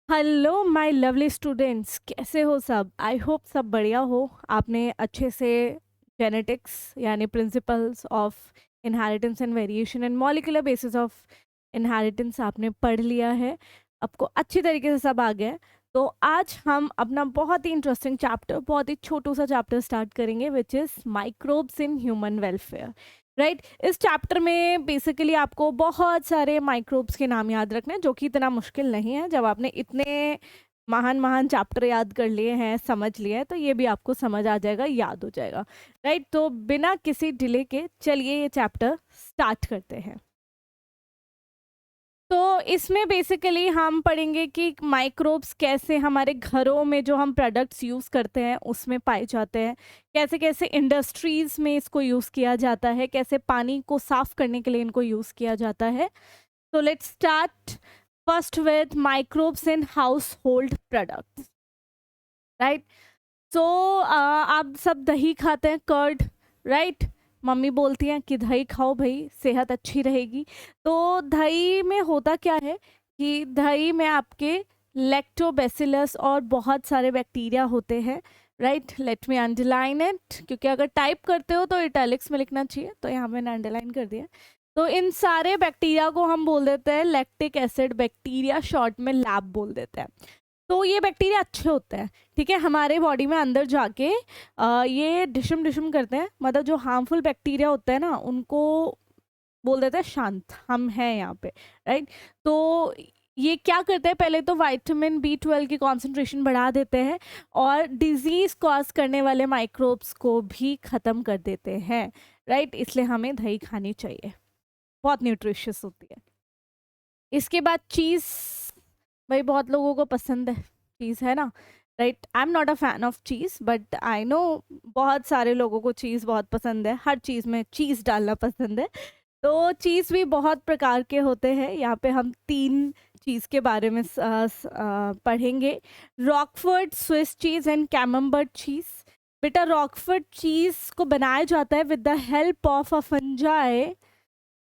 Hello my lovely students, कैसे हो सब? आई होप सब बढ़िया हो। आपने अच्छे से जेनेटिक्स यानी principles of inheritance and variation and molecular basis of inheritance आपने पढ़ लिया है। आपको अच्छी तरीके से सब आ गया है। तो आज हम अपना बहुत ही इंटरेस्टिंग चैप्टर, बहुत ही छोटू सा चैप्टर स्टार्ट करेंगे, which is microbes in human welfare. Right, इस चैप्टर में बेसिकली आपको बहुत सारे माइक्रोब्स के नाम याद रखने हैं, जो कि इतना मुश्किल नहीं है। जब आपने इतने महान महान चैप्टर याद कर लिए हैं, समझ लिए हैं, तो ये भी आपको समझ आ जाएगा, याद हो जाएगा। राइट, तो बिना किसी डिले के चलिए ये चैप्टर स्टार्ट करते हैं। तो इसमें बेसिकली हम पढ़ेंगे कि माइक्रोब्स कैसे हमारे घरों में जो हम प्रोडक्ट्स यूज़ करते हैं उसमें पाए जाते हैं, कैसे कैसे इंडस्ट्रीज़ में इसको यूज़ किया जाता है, कैसे पानी को साफ़ करने के लिए इनको यूज़ किया जाता है। तो let's start first with microbes in household products. Right, so आप सब दही खाते हैं, कर्ड। राइट, मम्मी बोलती हैं कि दही खाओ भाई, सेहत अच्छी रहेगी। तो दही में होता क्या है कि दही में आपके लैक्टोबैसिलस और बहुत सारे बैक्टीरिया होते हैं। Right, let me underline it, क्योंकि अगर टाइप करते हो तो इटैलिक्स में लिखना चाहिए, तो यहाँ मैंने अंडरलाइन कर दिया। तो इन सारे बैक्टीरिया को हम बोल देते हैं लैक्टिक एसिड बैक्टीरिया, शॉर्ट में लैब बोल देते हैं। तो ये बैक्टीरिया अच्छे होते हैं, ठीक है, हमारे बॉडी में अंदर जाके ये डिशम डिशम करते हैं, मतलब जो हार्मफुल बैक्टीरिया होते हैं ना उनको बोल देते हैं शांत, हम हैं यहाँ पे। राइट, तो ये क्या करते हैं, पहले तो विटामिन B12 की कॉन्सेंट्रेशन बढ़ा देते हैं और डिजीज कॉज करने वाले माइक्रोब्स को भी ख़त्म कर देते हैं। राइट, इसलिए हमें दही खानी चाहिए, बहुत न्यूट्रिशियस होती है। इसके बाद चीज़, भाई बहुत लोगों को पसंद है चीज़, है ना? Right, I am not a fan of cheese, but I know बहुत सारे लोगों को चीज़ बहुत पसंद है, हर चीज़ में चीज़ डालना पसंद है। तो चीज़ भी बहुत प्रकार के होते हैं, यहाँ पे हम 3 चीज़ के बारे में पढ़ेंगे। Roquefort Swiss cheese and camembert cheese. बेटा, रॉकफोर्ड चीज़ को बनाया जाता है with the help of a fungi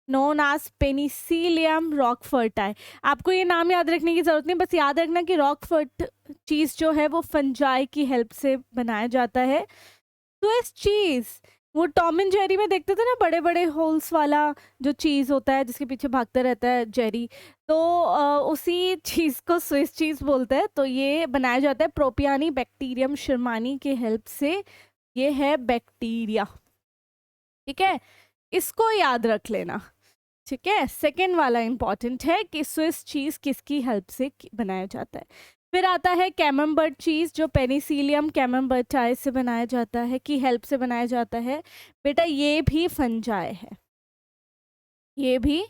known as penicillium roqueforti. आपको ये नाम याद रखने की ज़रूरत नहीं, बस याद रखना कि रॉकफर्ट चीज़ जो है वो फंजाई की हेल्प से बनाया जाता है। स्विस चीज़, वो टॉम एंड जेरी में देखते थे ना, बड़े बड़े होल्स वाला जो चीज़ होता है जिसके पीछे भागता रहता है जेरी, तो उसी चीज़ को स्विस चीज़ बोलते हैं। तो ये बनाया जाता है प्रोपियानी बैक्टीरियम शर्मानी की हेल्प से। ये है बैक्टीरिया, ठीक है, इसको याद रख लेना। ठीक है, सेकेंड वाला इंपॉर्टेंट है कि स्विस चीज़ किसकी हेल्प से बनाया जाता है। फिर आता है कैमम्बर्ट चीज़, जो पेनिसिलियम कैमम्बर्टाई से बनाया जाता है, की हेल्प से बनाया जाता है। बेटा, ये भी फंजाई है, ये भी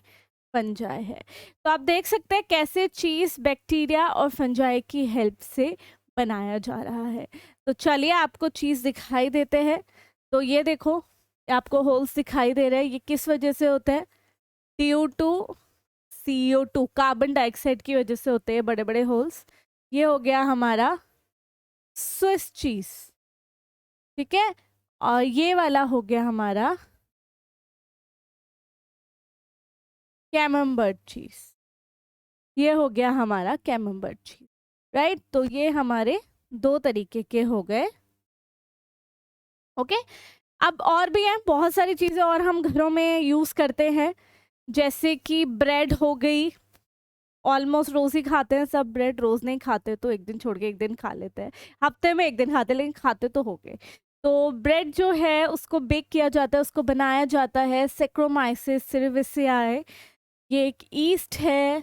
फंजाई है। तो आप देख सकते हैं कैसे चीज़ बैक्टीरिया और फंजाई की हेल्प से बनाया जा रहा है। तो चलिए आपको चीज़ दिखाई देते हैं। तो ये देखो, आपको होल्स दिखाई दे रहे हैं, ये किस वजह से होता है? CO2, CO2 कार्बन डाइऑक्साइड की वजह से होते हैं बड़े बड़े होल्स। ये हो गया हमारा स्विस चीज, ठीक है, और ये वाला हो गया हमारा कैमम्बर्ट चीज। ये हो गया हमारा कैमम्बर्ट चीज। राइट, तो ये हमारे 2 तरीके के हो गए। ओके, अब और भी हैं बहुत सारी चीज़ें और हम घरों में यूज़ करते हैं, जैसे कि ब्रेड हो गई। ऑलमोस्ट रोज ही खाते हैं सब ब्रेड, रोज नहीं खाते तो एक दिन छोड़ के एक दिन खा लेते हैं, हफ्ते में एक दिन खाते हैं, लेकिन खाते तो हो गए। तो ब्रेड जो है उसको बेक किया जाता है, उसको बनाया जाता है सेक्रोमाइसिस सिरविसियाe। ये एक ईस्ट है,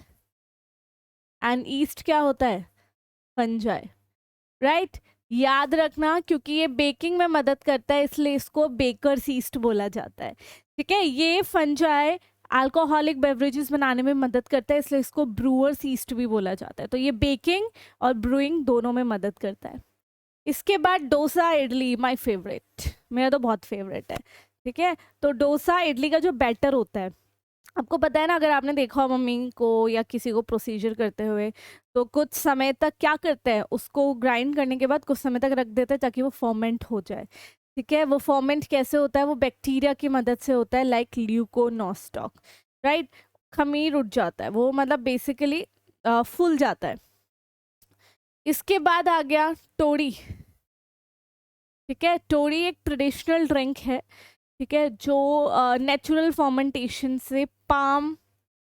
एंड ईस्ट क्या होता है? फंजाई। राइट, याद रखना, क्योंकि ये बेकिंग में मदद करता है इसलिए इसको बेकर्स ईस्ट बोला जाता है। ठीक है, ये फंजाई अल्कोहलिक बेवरेजेस बनाने में मदद करता है इसलिए इसको ब्रूअर्स ईस्ट भी बोला जाता है। तो ये बेकिंग और ब्रूइंग दोनों में मदद करता है। इसके बाद डोसा इडली, माय फेवरेट, मेरा तो बहुत फेवरेट है। ठीक है, तो डोसा इडली का जो बैटर होता है, आपको पता है ना, अगर आपने देखा हो मम्मी को या किसी को प्रोसीजर करते हुए, तो कुछ समय तक क्या करते हैं, उसको ग्राइंड करने के बाद कुछ समय तक रख देते हैं ताकि वो फर्मेंट हो जाए। ठीक है, वो फर्मेंट कैसे होता है? वो बैक्टीरिया की मदद से होता है, लाइक ल्यूकोनोस्टॉक। राइट, खमीर उठ जाता है वो, मतलब बेसिकली फूल जाता है। इसके बाद आ गया टोड़ी। ठीक है, टोड़ी एक ट्रेडिशनल ड्रिंक है, ठीक है, जो नेचुरल फर्मेंटेशन से पाम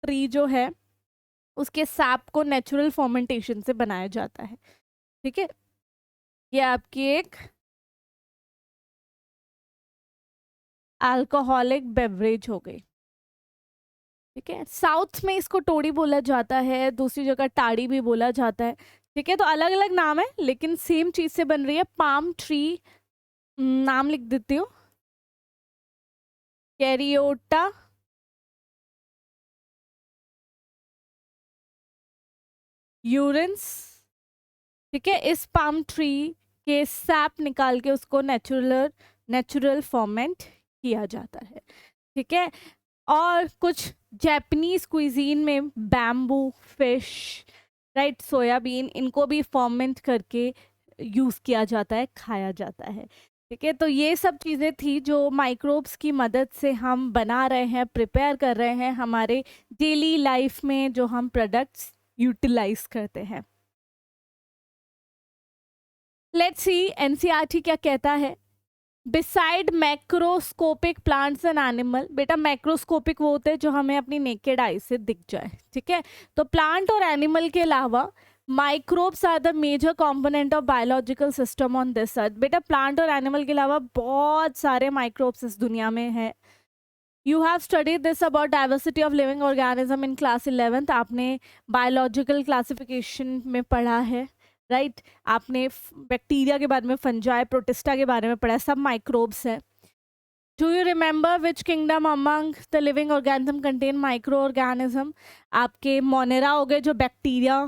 ट्री जो है उसके सैप को नेचुरल फर्मेंटेशन से बनाया जाता है। ठीक है, ये आपकी एक अल्कोहलिक बेवरेज हो गई। ठीक है, साउथ में इसको टोड़ी बोला जाता है, दूसरी जगह टाड़ी भी बोला जाता है। ठीक है, तो अलग अलग नाम है लेकिन सेम चीज से बन रही है। पाम ट्री, नाम लिख देती हूँ, कैरियोटा यूरेंस। ठीक है, इस पाम ट्री के सैप निकाल के उसको नेचुरल फॉर्मेंट किया जाता है। ठीक है, और कुछ जापानीज क्विजीन में बैम्बू, फिश, राइट, सोयाबीन, इनको भी फॉर्मेंट करके यूज़ किया जाता है, खाया जाता है। ठीक है, तो ये सब चीज़ें थी जो माइक्रोब्स की मदद से हम बना रहे हैं, प्रिपेयर कर रहे हैं हमारे डेली लाइफ में जो हम प्रोडक्ट्स यूटिलाइज करते हैं। लेट्स सी एनसीईआरटी क्या कहता है। Beside macroscopic plants and animal, बेटा मैक्रोस्कोपिक वो होते हैं जो हमें अपनी नेकेड आई से दिख जाए। ठीक है, तो प्लांट और एनिमल के अलावा microbes are the major component of biological system on this earth. बेटा प्लांट और एनिमल के अलावा बहुत सारे माइक्रोब्स इस दुनिया में है। You have studied this about diversity of living organism in class 11th, आपने बायोलॉजिकल क्लासिफिकेशन में पढ़ा है, राइट आपने बैक्टीरिया के बारे में, फंजाई, प्रोटिस्टा के बारे में पढ़ा है, सब माइक्रोब्स है। Do you remember which kingdom among the living organism contain micro organism? आपके मोनेरा हो गए जो बैक्टीरिया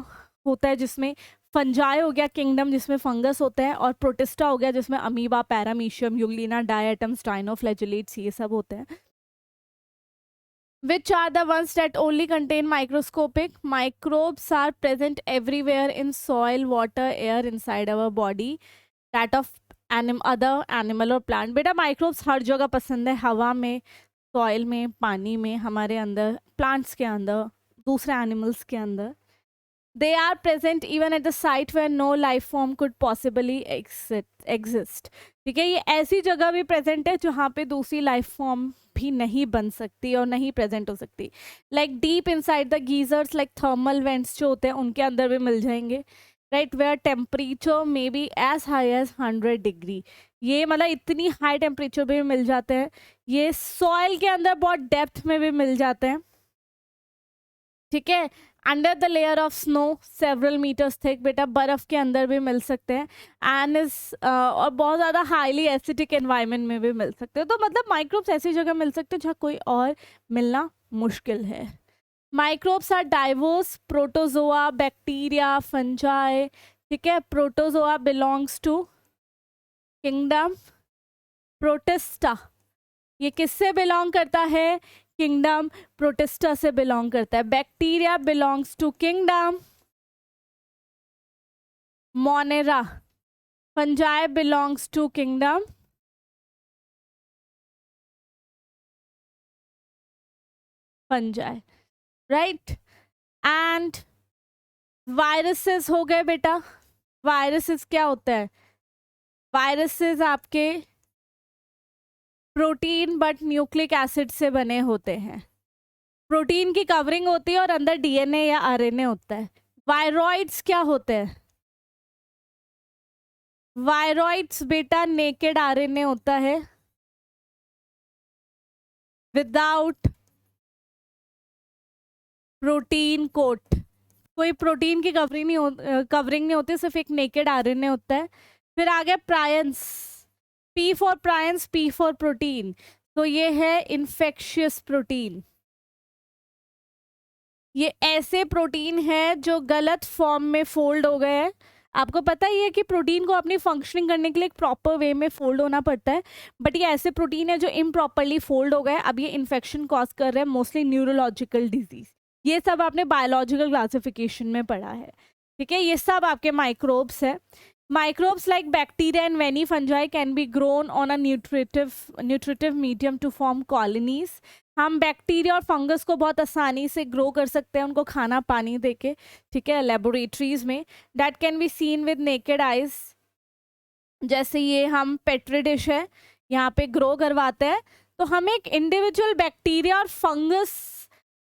होता है जिसमें, फंजाई हो गया किंगडम जिसमें फंगस होता है, और प्रोटिस्टा हो गया जिसमें amoeba, paramecium, Euglena, diatoms, dinoflagellates, ये सब होते हैं। Which are the ones that only contain microscopic? Microbes are present everywhere in soil, water, air, inside our body. That of other animal or plant. बेटा microbes हर जगह पसंद है, हवा में, soil में, पानी में, हमारे अंदर, plants के अंदर, दूसरे animals के अंदर. They are present even at the site where no life form could possibly exist. ठीक है, ये ऐसी जगह भी प्रेजेंट है जहाँ पे दूसरी लाइफ फॉर्म भी नहीं बन सकती और नहीं प्रेजेंट हो सकती। Like deep inside the geysers, like thermal vents जो होते हैं उनके अंदर भी मिल जाएंगे, right, where temperature may be as high as 100 degree. ये मतलब इतनी हाई टेम्परेचर भी मिल जाते हैं। ये सॉइल के अंदर बहुत डेप्थ में भी मिल जाते हैं। ठीक है, under the layer of snow several metres thick, बेटा बर्फ के अंदर भी मिल सकते हैं। एंड इस और बहुत ज़्यादा हाईली एसिडिक एनवायरनमेंट में भी मिल सकते हैं। तो मतलब माइक्रोब्स ऐसी जगह मिल सकते हैं जहाँ कोई और मिलना मुश्किल है। Microbes are diverse, protozoa, bacteria, fungi. ठीक है, protozoa belongs to kingdom protista. ये किससे बिलोंग करता है? किंगडम प्रोटिस्टा से बिलोंग करता है। Bacteria belongs to kingdom monera. Fungi belongs to kingdom fungi, right. And viruses हो गए बेटा। वायरसेस क्या होता है? वायरसेस आपके प्रोटीन बट न्यूक्लिक एसिड से बने होते हैं। प्रोटीन की कवरिंग होती है और अंदर डीएनए या आरएनए होता है। वायरॉइड्स क्या होते हैं? वायरॉइड्स बेटा नेकेड आरएनए होता है विदाउट प्रोटीन कोट। कोई प्रोटीन की कवरिंग नहीं होती, सिर्फ एक नेकेड आरएनए होता है। फिर आ गया prions, P for prions, P for protein. तो ये है इन्फेक्शियस प्रोटीन। ये ऐसे प्रोटीन है जो गलत फॉर्म में फोल्ड हो गए हैं। आपको पता ही है कि प्रोटीन को अपनी फंक्शनिंग करने के लिए एक प्रॉपर वे में फोल्ड होना पड़ता है, बट ये ऐसे प्रोटीन है जो इम्प्रॉपरली फोल्ड हो गए। अब ये इन्फेक्शन कॉज कर रहे हैं, मोस्टली न्यूरोलॉजिकल डिजीज। ये सब आपने बायोलॉजिकल क्लासिफिकेशन में पढ़ा है। ठीक है, ये सब आपके माइक्रोब्स है। Microbes like bacteria and many fungi can be grown on a nutritive medium to form colonies. हम बैक्टीरिया और फंगस को बहुत आसानी से ग्रो कर सकते हैं उनको खाना पानी देके, ठीक है, लेबोरेटरीज में. That can be seen with naked eyes. जैसे ये हम पेट्री डिश है, यहाँ पे ग्रो करवाते हैं, तो हमें एक इंडिविजुअल बैक्टीरिया और फंगस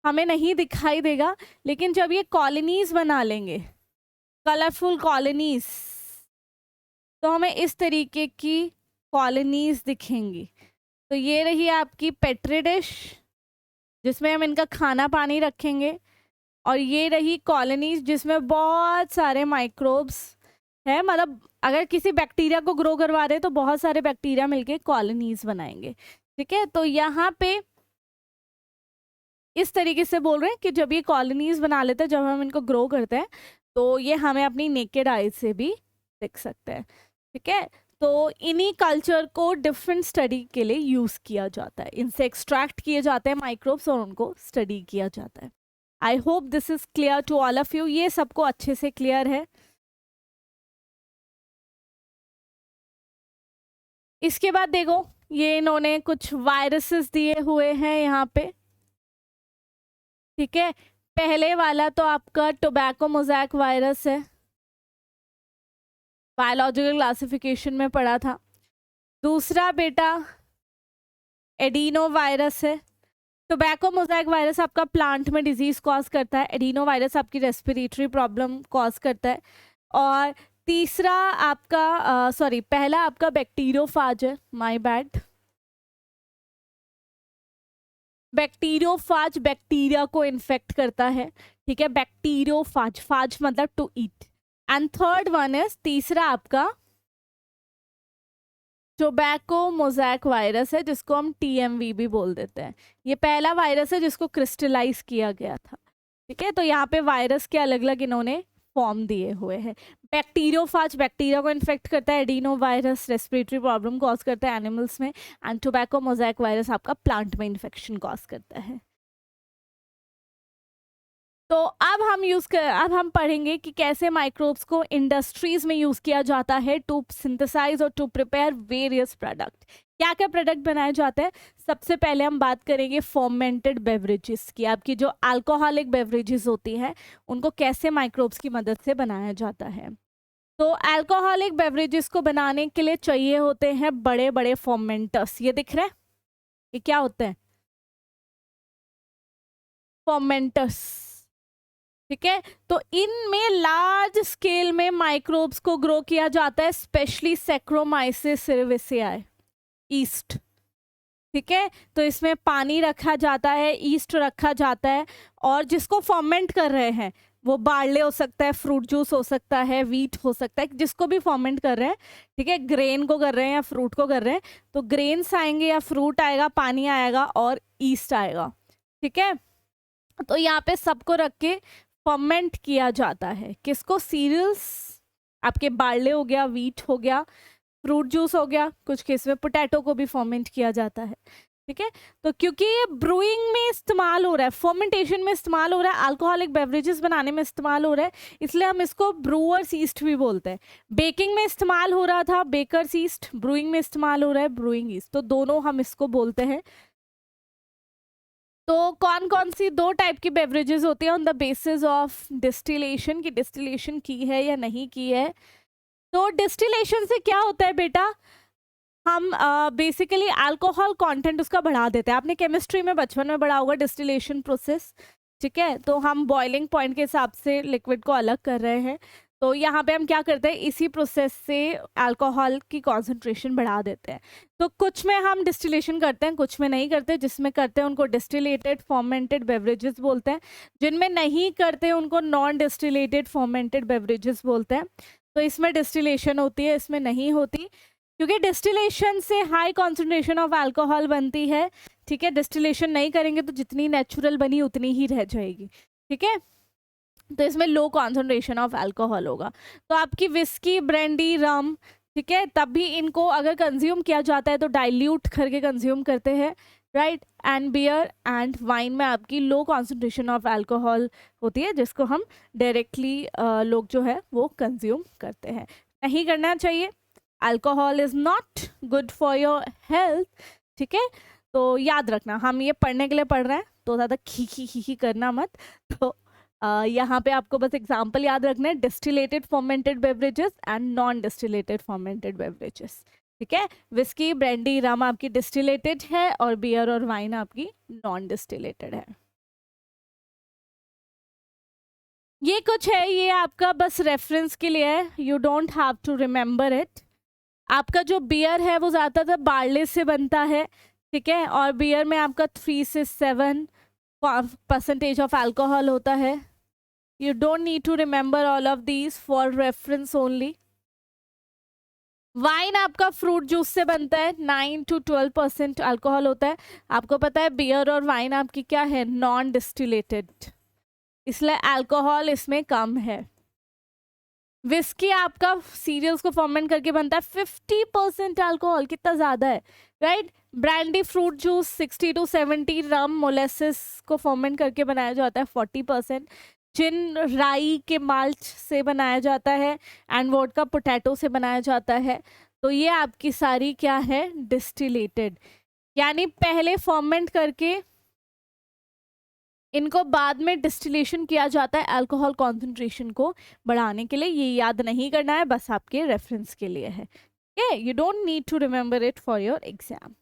हमें नहीं दिखाई देगा, लेकिन जब ये कॉलोनीज बना लेंगे, कलरफुल कॉलोनीज, तो हमें इस तरीके की कॉलोनीज दिखेंगी. तो ये रही आपकी पेट्री डिश जिसमें हम इनका खाना पानी रखेंगे, और ये रही कॉलोनीज जिसमें बहुत सारे माइक्रोब्स है. मतलब अगर किसी बैक्टीरिया को ग्रो करवा रहे हैं तो बहुत सारे बैक्टीरिया मिलके कॉलोनीज बनाएंगे, ठीक है. तो यहाँ पे इस तरीके से बोल रहे हैं कि जब ये कॉलोनीज बना लेते हैं, जब हम इनको ग्रो करते हैं, तो ये हमें अपनी नेकेड आई से भी देख सकते हैं, ठीक है. तो इन्हीं कल्चर को डिफरेंट स्टडी के लिए यूज किया जाता है, इनसे एक्सट्रैक्ट किए जाते हैं माइक्रोब्स और उनको स्टडी किया जाता है. I hope this is clear to all of you. ये सबको अच्छे से क्लियर है. इसके बाद देखो, ये इन्होंने कुछ वायरसेस दिए हुए हैं यहाँ पे, ठीक है. पहले वाला तो आपका टोबैको मोज़ैक वायरस है, बायोलॉजिकल क्लासिफिकेशन में पढ़ा था. दूसरा बेटा एडिनो वायरस है. टोबैको मोज़ैक वायरस आपका प्लांट में डिजीज कॉज करता है. एडिनो वायरस आपकी रेस्पिरेटरी प्रॉब्लम कॉज करता है. और तीसरा आपका पहला आपका बैक्टीरियोफाज है, माय बैड. बैक्टीरियोफाज बैक्टीरिया को इन्फेक्ट करता है, ठीक है. बैक्टीरियोफाज, फाज मतलब to eat. And third one is, तीसरा आपका टोबैको मोज़ैक वायरस है, जिसको हम TMV भी बोल देते हैं. ये पहला वायरस है जिसको क्रिस्टलाइज किया गया था, ठीक है. तो यहाँ पे वायरस के अलग अलग इन्होंने फॉर्म दिए हुए हैं. बैक्टीरियोफाज बैक्टीरिया को इन्फेक्ट करता है. Adeno virus respiratory problem cause करता है एनिमल्स में. एंड टोबैको मोज़ैक वायरस आपका प्लांट में इन्फेक्शन कॉज करता है. तो अब हम पढ़ेंगे कि कैसे माइक्रोब्स को इंडस्ट्रीज में यूज किया जाता है टू सिंथेसाइज और टू प्रिपेयर वेरियस प्रोडक्ट. क्या क्या प्रोडक्ट बनाए जाते हैं. सबसे पहले हम बात करेंगे फर्मेंटेड बेवरेजेस की. आपकी जो अल्कोहलिक बेवरेजेस होती हैं उनको कैसे माइक्रोब्स की मदद से बनाया जाता है. तो अल्कोहलिक बेवरेजेस को बनाने के लिए चाहिए होते हैं बड़े बड़े फर्मेंटर्स. ये दिख रहे हैं, ये क्या होते हैं, फर्मेंटर्स, ठीक है. तो इनमें लार्ज स्केल में माइक्रोब्स को ग्रो किया जाता है, स्पेशली सैक्रोमाइसिस सेरेविसियाई, ईस्ट, ठीक है. तो इसमें पानी रखा जाता है, ईस्ट रखा जाता है, और जिसको फर्मेंट कर रहे हैं वो बार्ले हो सकता है, फ्रूट जूस हो सकता है, वीट हो सकता है, जिसको भी फर्मेंट कर रहे हैं, ठीक है. ग्रेन को कर रहे हैं या फ्रूट को कर रहे हैं, तो ग्रेन्स आएंगे या फ्रूट आएगा, पानी आएगा और ईस्ट आएगा, ठीक है. तो यहाँ पे सबको रख के फर्मेंट किया जाता है. किसको, सीरियल्स, आपके बार्ले हो गया, वीट हो गया, फ्रूट जूस हो गया, कुछ केस में पोटैटो को भी फर्मेंट किया जाता है, ठीक है. तो क्योंकि ये ब्रूइंग में इस्तेमाल हो रहा है, फर्मेंटेशन में इस्तेमाल हो रहा है, अल्कोहलिक बेवरेजेस बनाने में इस्तेमाल हो रहा है, इसलिए हम इसको ब्रूअर्स ईस्ट भी बोलते हैं. बेकिंग में इस्तेमाल हो रहा था, बेकर्स ईस्ट. ब्रूइंग में इस्तेमाल हो रहा है, ब्रूइंग ईस्ट. तो दोनों हम इसको बोलते हैं. तो कौन कौन सी दो टाइप की बेवरेजेस होती हैं on the basis of distillation, की डिस्टिलेशन की है या नहीं की है. तो डिस्टिलेशन से क्या होता है बेटा, हम बेसिकली अल्कोहल कंटेंट उसका बढ़ा देते हैं. आपने केमिस्ट्री में बचपन में पढ़ा होगा डिस्टिलेशन प्रोसेस, ठीक है. तो हम बॉइलिंग पॉइंट के हिसाब से लिक्विड को अलग कर रहे हैं. तो यहाँ पे हम क्या करते हैं, इसी प्रोसेस से अल्कोहल की कॉन्सेंट्रेशन बढ़ा देते हैं. तो कुछ में हम डिस्टिलेशन करते हैं, कुछ में नहीं करते. जिसमें करते हैं उनको डिस्टिलेटेड फर्मेंटेड बेवरेजेस बोलते हैं. जिनमें नहीं करते उनको नॉन डिस्टिलेटेड फर्मेंटेड बेवरेजेस बोलते हैं. तो इसमें डिस्टिलेशन होती है, इसमें नहीं होती, क्योंकि डिस्टिलेशन से हाई कॉन्सेंट्रेशन ऑफ अल्कोहल बनती है, ठीक है. डिस्टिलेशन नहीं करेंगे तो जितनी नेचुरल बनी उतनी ही रह जाएगी, ठीक है. तो इसमें लो कॉन्सेंट्रेशन ऑफ अल्कोहल होगा. तो आपकी विस्की, ब्रांडी, रम, ठीक है, तब भी इनको अगर कंज्यूम किया जाता है तो डाइल्यूट करके कंज्यूम करते हैं, right. And beer and wine में आपकी लो कॉन्सेंट्रेशन ऑफ अल्कोहल होती है, जिसको हम डायरेक्टली लोग जो है वो कंज्यूम करते हैं. नहीं करना चाहिए। Alcohol is not good for your health, ठीक है। तो याद रखना, हम ये पढ़ने के लिए पढ़ रहे हैं, तो ज़्यादा खी करना मत। तो यहाँ पे आपको बस एग्जाम्पल याद रखना है, distilled fermented beverages and non distilled fermented beverages, ठीक है। विस्की, ब्रांडी, रम आपकी डिस्टिलेटेड है और बियर और वाइन आपकी नॉन डिस्टिलेटेड है। ये कुछ है, ये आपका बस रेफरेंस के लिए है, you don't have to remember it. आपका जो बियर है वो ज़्यादातर बार्ले से बनता है, ठीक है, और बियर में आपका 3 से 7% ऑफ अल्कोहल होता है। You don't need to remember all of these, for reference only. Wine आपका फ्रूट जूस से बनता है, 9 to 12% अल्कोहल होता है। आपको पता है बियर और वाइन आपकी क्या है, नॉन डिस्टिलेटेड, इसलिए अल्कोहल इसमें कम है। विस्की आपका सीरियल्स को फर्मेंट करके बनता है, 50% अल्कोहल, कितना ज़्यादा है, right. Brandy fruit juice 60 to 70, rum molasses को फर्मेंट करके बनाया जाता है, 40%। जिन राई के माल्ट से बनाया जाता है, एंड वोडका पोटैटो से बनाया जाता है। तो ये आपकी सारी क्या है, डिस्टिलेटेड, यानी पहले फर्मेंट करके इनको बाद में डिस्टिलेशन किया जाता है अल्कोहल कॉन्सेंट्रेशन को बढ़ाने के लिए। ये याद नहीं करना है, बस आपके रेफरेंस के लिए है, you don't need to remember it for your exam.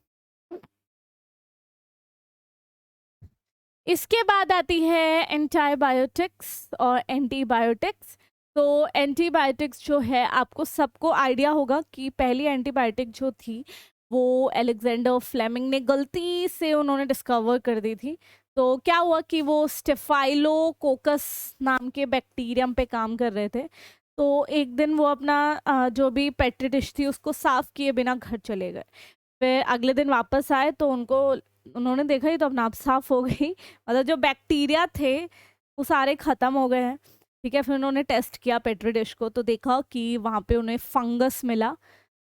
इसके बाद आती है एंटीबायोटिक्स और एंटीबायोटिक्स। तो एंटीबायोटिक्स जो है, आपको सबको आइडिया होगा कि पहली एंटीबायोटिक जो थी वो अलेक्जेंडर फ्लेमिंग ने गलती से उन्होंने डिस्कवर कर दी थी। तो क्या हुआ कि वो स्टेफाइलोकोकस नाम के बैक्टीरियम पे काम कर रहे थे। तो एक दिन वो अपना जो भी पेट्री डिश थी उसको साफ किए बिना घर चले गए। फिर अगले दिन वापस आए तो उन्होंने देखा ही तो अपना आप साफ हो गई, मतलब जो बैक्टीरिया थे वो सारे ख़त्म हो गए हैं, ठीक है। फिर उन्होंने टेस्ट किया पेट्री डिश को, तो देखा कि वहाँ पे उन्हें फंगस मिला।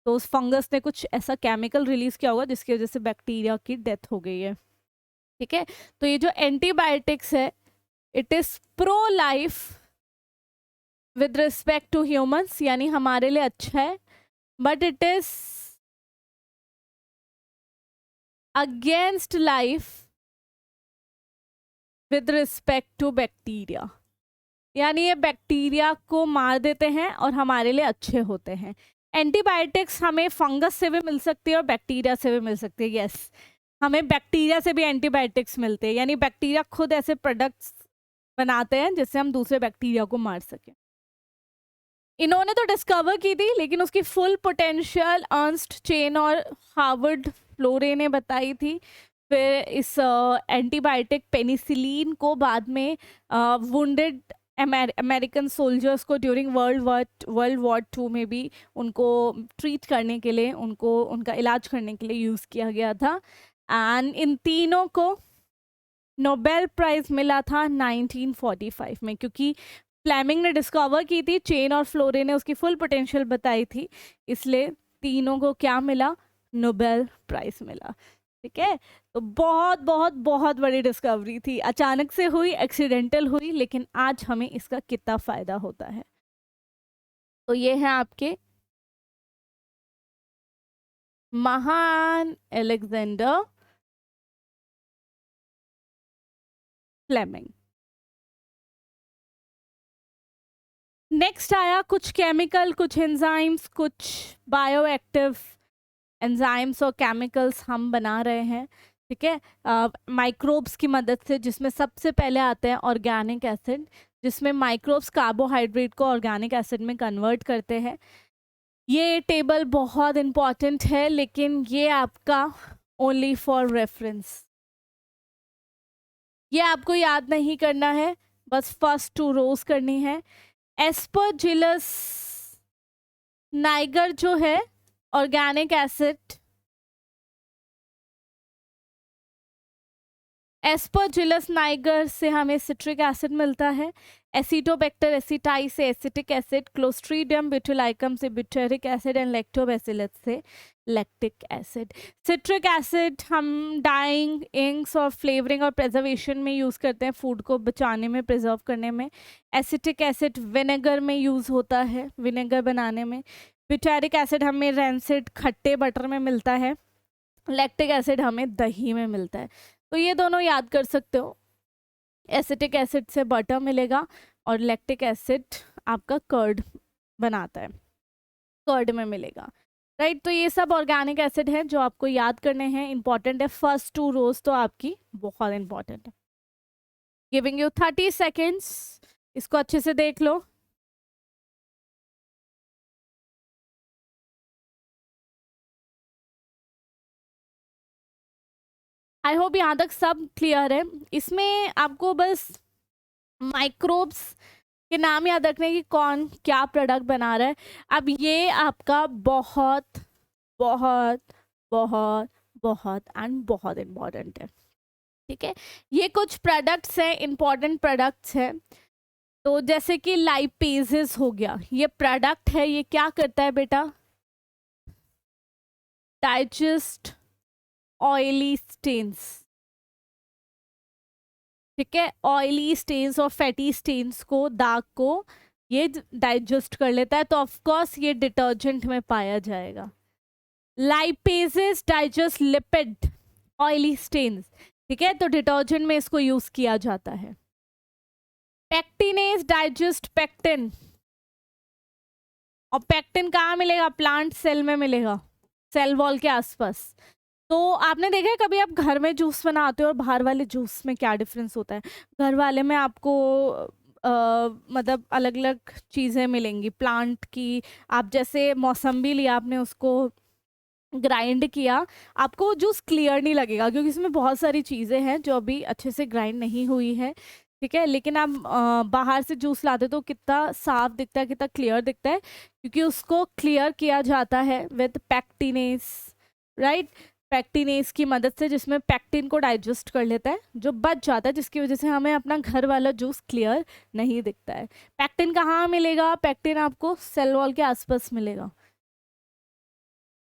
तो उस फंगस ने कुछ ऐसा केमिकल रिलीज किया होगा जिसकी वजह से बैक्टीरिया की डेथ हो गई है, ठीक है। तो ये जो एंटीबायोटिक्स है, it is pro life with respect to humans, यानी हमारे लिए अच्छा है, but it is against life with respect to bacteria, यानी ये बैक्टीरिया को मार देते हैं और हमारे लिए अच्छे होते हैं। एंटीबायोटिक्स हमें फंगस से भी मिल सकती है और बैक्टीरिया से भी मिल सकती है, यस। हमें बैक्टीरिया से भी एंटीबायोटिक्स मिलते हैं, यानी बैक्टीरिया खुद ऐसे प्रोडक्ट्स बनाते हैं जिससे हम दूसरे बैक्टीरिया को मार सकें। इन्होंने तो डिस्कवर की थी, लेकिन उसकी फुल पोटेंशियल अर्नस्ट चेन और हार्वर्ड फ्लोरे ने बताई थी। फिर इस एंटीबायोटिक पेनिसिलिन को बाद में वुंडेड अमेरिकन सोल्जर्स को ड्यूरिंग वर्ल्ड वॉर 2 में भी उनको ट्रीट करने के लिए, उनका इलाज करने के लिए यूज़ किया गया था। एंड इन तीनों को नोबेल प्राइज मिला था 1945 में, क्योंकि फ्लेमिंग ने डिस्कवर की थी चेन और फ्लोरे ने उसकी फुल पोटेंशियल बताई थी, इसलिए तीनों को क्या मिला, नोबेल प्राइज मिला, ठीक है। तो बहुत बहुत बहुत बड़ी डिस्कवरी थी, अचानक से हुई, एक्सीडेंटल हुई, लेकिन आज हमें इसका कितना फायदा होता है। तो ये है आपके महान अलेक्जेंडर फ्लेमिंग। नेक्स्ट आया कुछ केमिकल, कुछ एंजाइम्स, कुछ बायोएक्टिव एंजाइम्स और केमिकल्स हम बना रहे हैं, ठीक है, माइक्रोब्स की मदद से, जिसमें सबसे पहले आते हैं ऑर्गेनिक एसिड, जिसमें माइक्रोब्स कार्बोहाइड्रेट को ऑर्गेनिक एसिड में कन्वर्ट करते हैं। ये टेबल बहुत इम्पॉर्टेंट है, लेकिन ये आपका ओनली फॉर रेफरेंस, ये आपको याद नहीं करना है, बस फर्स्ट 2 रोज करनी है। एस्परजिलस नाइगर जो है ऑर्गेनिक एसिड, एस्परजिलस नाइगर से हमें सिट्रिक एसिड मिलता है। एसिटोबैक्टर एसिटाई से एसिटिक एसिड, क्लोस्ट्रीडियम ब्यूटाइलिकम से ब्यूटेरिक एसिड एंड लैक्टोबैसिलस से लैक्टिक एसिड। सिट्रिक एसिड हम डाइंग, इंक्स और फ्लेवरिंग और प्रिजर्वेशन में यूज़ करते हैं, फूड को बचाने में, प्रिजर्व करने में। एसिटिक एसिड विनेगर में यूज़ होता है, विनेगर बनाने में। ब्यूटेरिक एसिड हमें रैंसिड खट्टे बटर में मिलता है। लैक्टिक एसिड हमें दही में मिलता है। तो ये दोनों याद कर सकते हो, एसिटिक एसिड से बटर मिलेगा और लैक्टिक एसिड आपका कर्ड बनाता है, कर्ड में मिलेगा, राइट। तो ये सब ऑर्गेनिक एसिड है जो आपको याद करने हैं, इंपॉर्टेंट है। फर्स्ट 2 रोज तो आपकी बहुत इंपॉर्टेंट है। गिविंग यू 30 सेकेंड्स, इसको अच्छे से देख लो। आई होप यहाँ तक सब क्लियर है। इसमें आपको बस माइक्रोब्स के नाम याद रखने की, कौन क्या प्रोडक्ट बना रहा है। अब ये आपका बहुत बहुत बहुत बहुत एंड बहुत इम्पॉर्टेंट है, ठीक है। ये कुछ प्रोडक्ट्स हैं, इंपॉर्टेंट प्रोडक्ट्स हैं। तो जैसे कि लाइपेजेस हो गया, ये प्रोडक्ट है, ये क्या करता है बेटा, डाइजेस्ट ऑयली स्टेन्स, ठीक है। ऑयली स्टेन्स और फैटी स्टेन्स को, दाग को ये डाइजेस्ट कर लेता है। तो ऑफ कोर्स ये डिटर्जेंट में पाया जाएगा। Lipases digest lipid oily stains, ठीक है, तो डिटर्जेंट में इसको यूज किया जाता है। पेक्टिनेज डाइजेस्ट पेक्टिन, और पेक्टिन कहाँ मिलेगा, प्लांट सेल में मिलेगा, सेल वॉल के आसपास। तो आपने देखा है कभी आप घर में जूस बनाते हो और बाहर वाले जूस में क्या डिफरेंस होता है। घर वाले में आपको मतलब अलग अलग चीज़ें मिलेंगी प्लांट की। आप जैसे मौसम्बी लिया, आपने उसको ग्राइंड किया, आपको जूस क्लियर नहीं लगेगा क्योंकि इसमें बहुत सारी चीज़ें हैं जो अभी अच्छे से ग्राइंड नहीं हुई है, ठीक है। लेकिन आप बाहर से जूस लाते तो कितना साफ दिखता है, कितना क्लियर दिखता है, क्योंकि उसको क्लियर किया जाता है विद पैक्टिनेस, राइट। पैक्टिनेस की मदद से, जिसमें पैक्टिन को डाइजेस्ट कर लेता है, जो बच जाता है, जिसकी वजह से हमें अपना घर वाला जूस क्लियर नहीं दिखता है। पैक्टिन कहाँ मिलेगा, पैक्टिन आपको सेल वॉल के आसपास मिलेगा।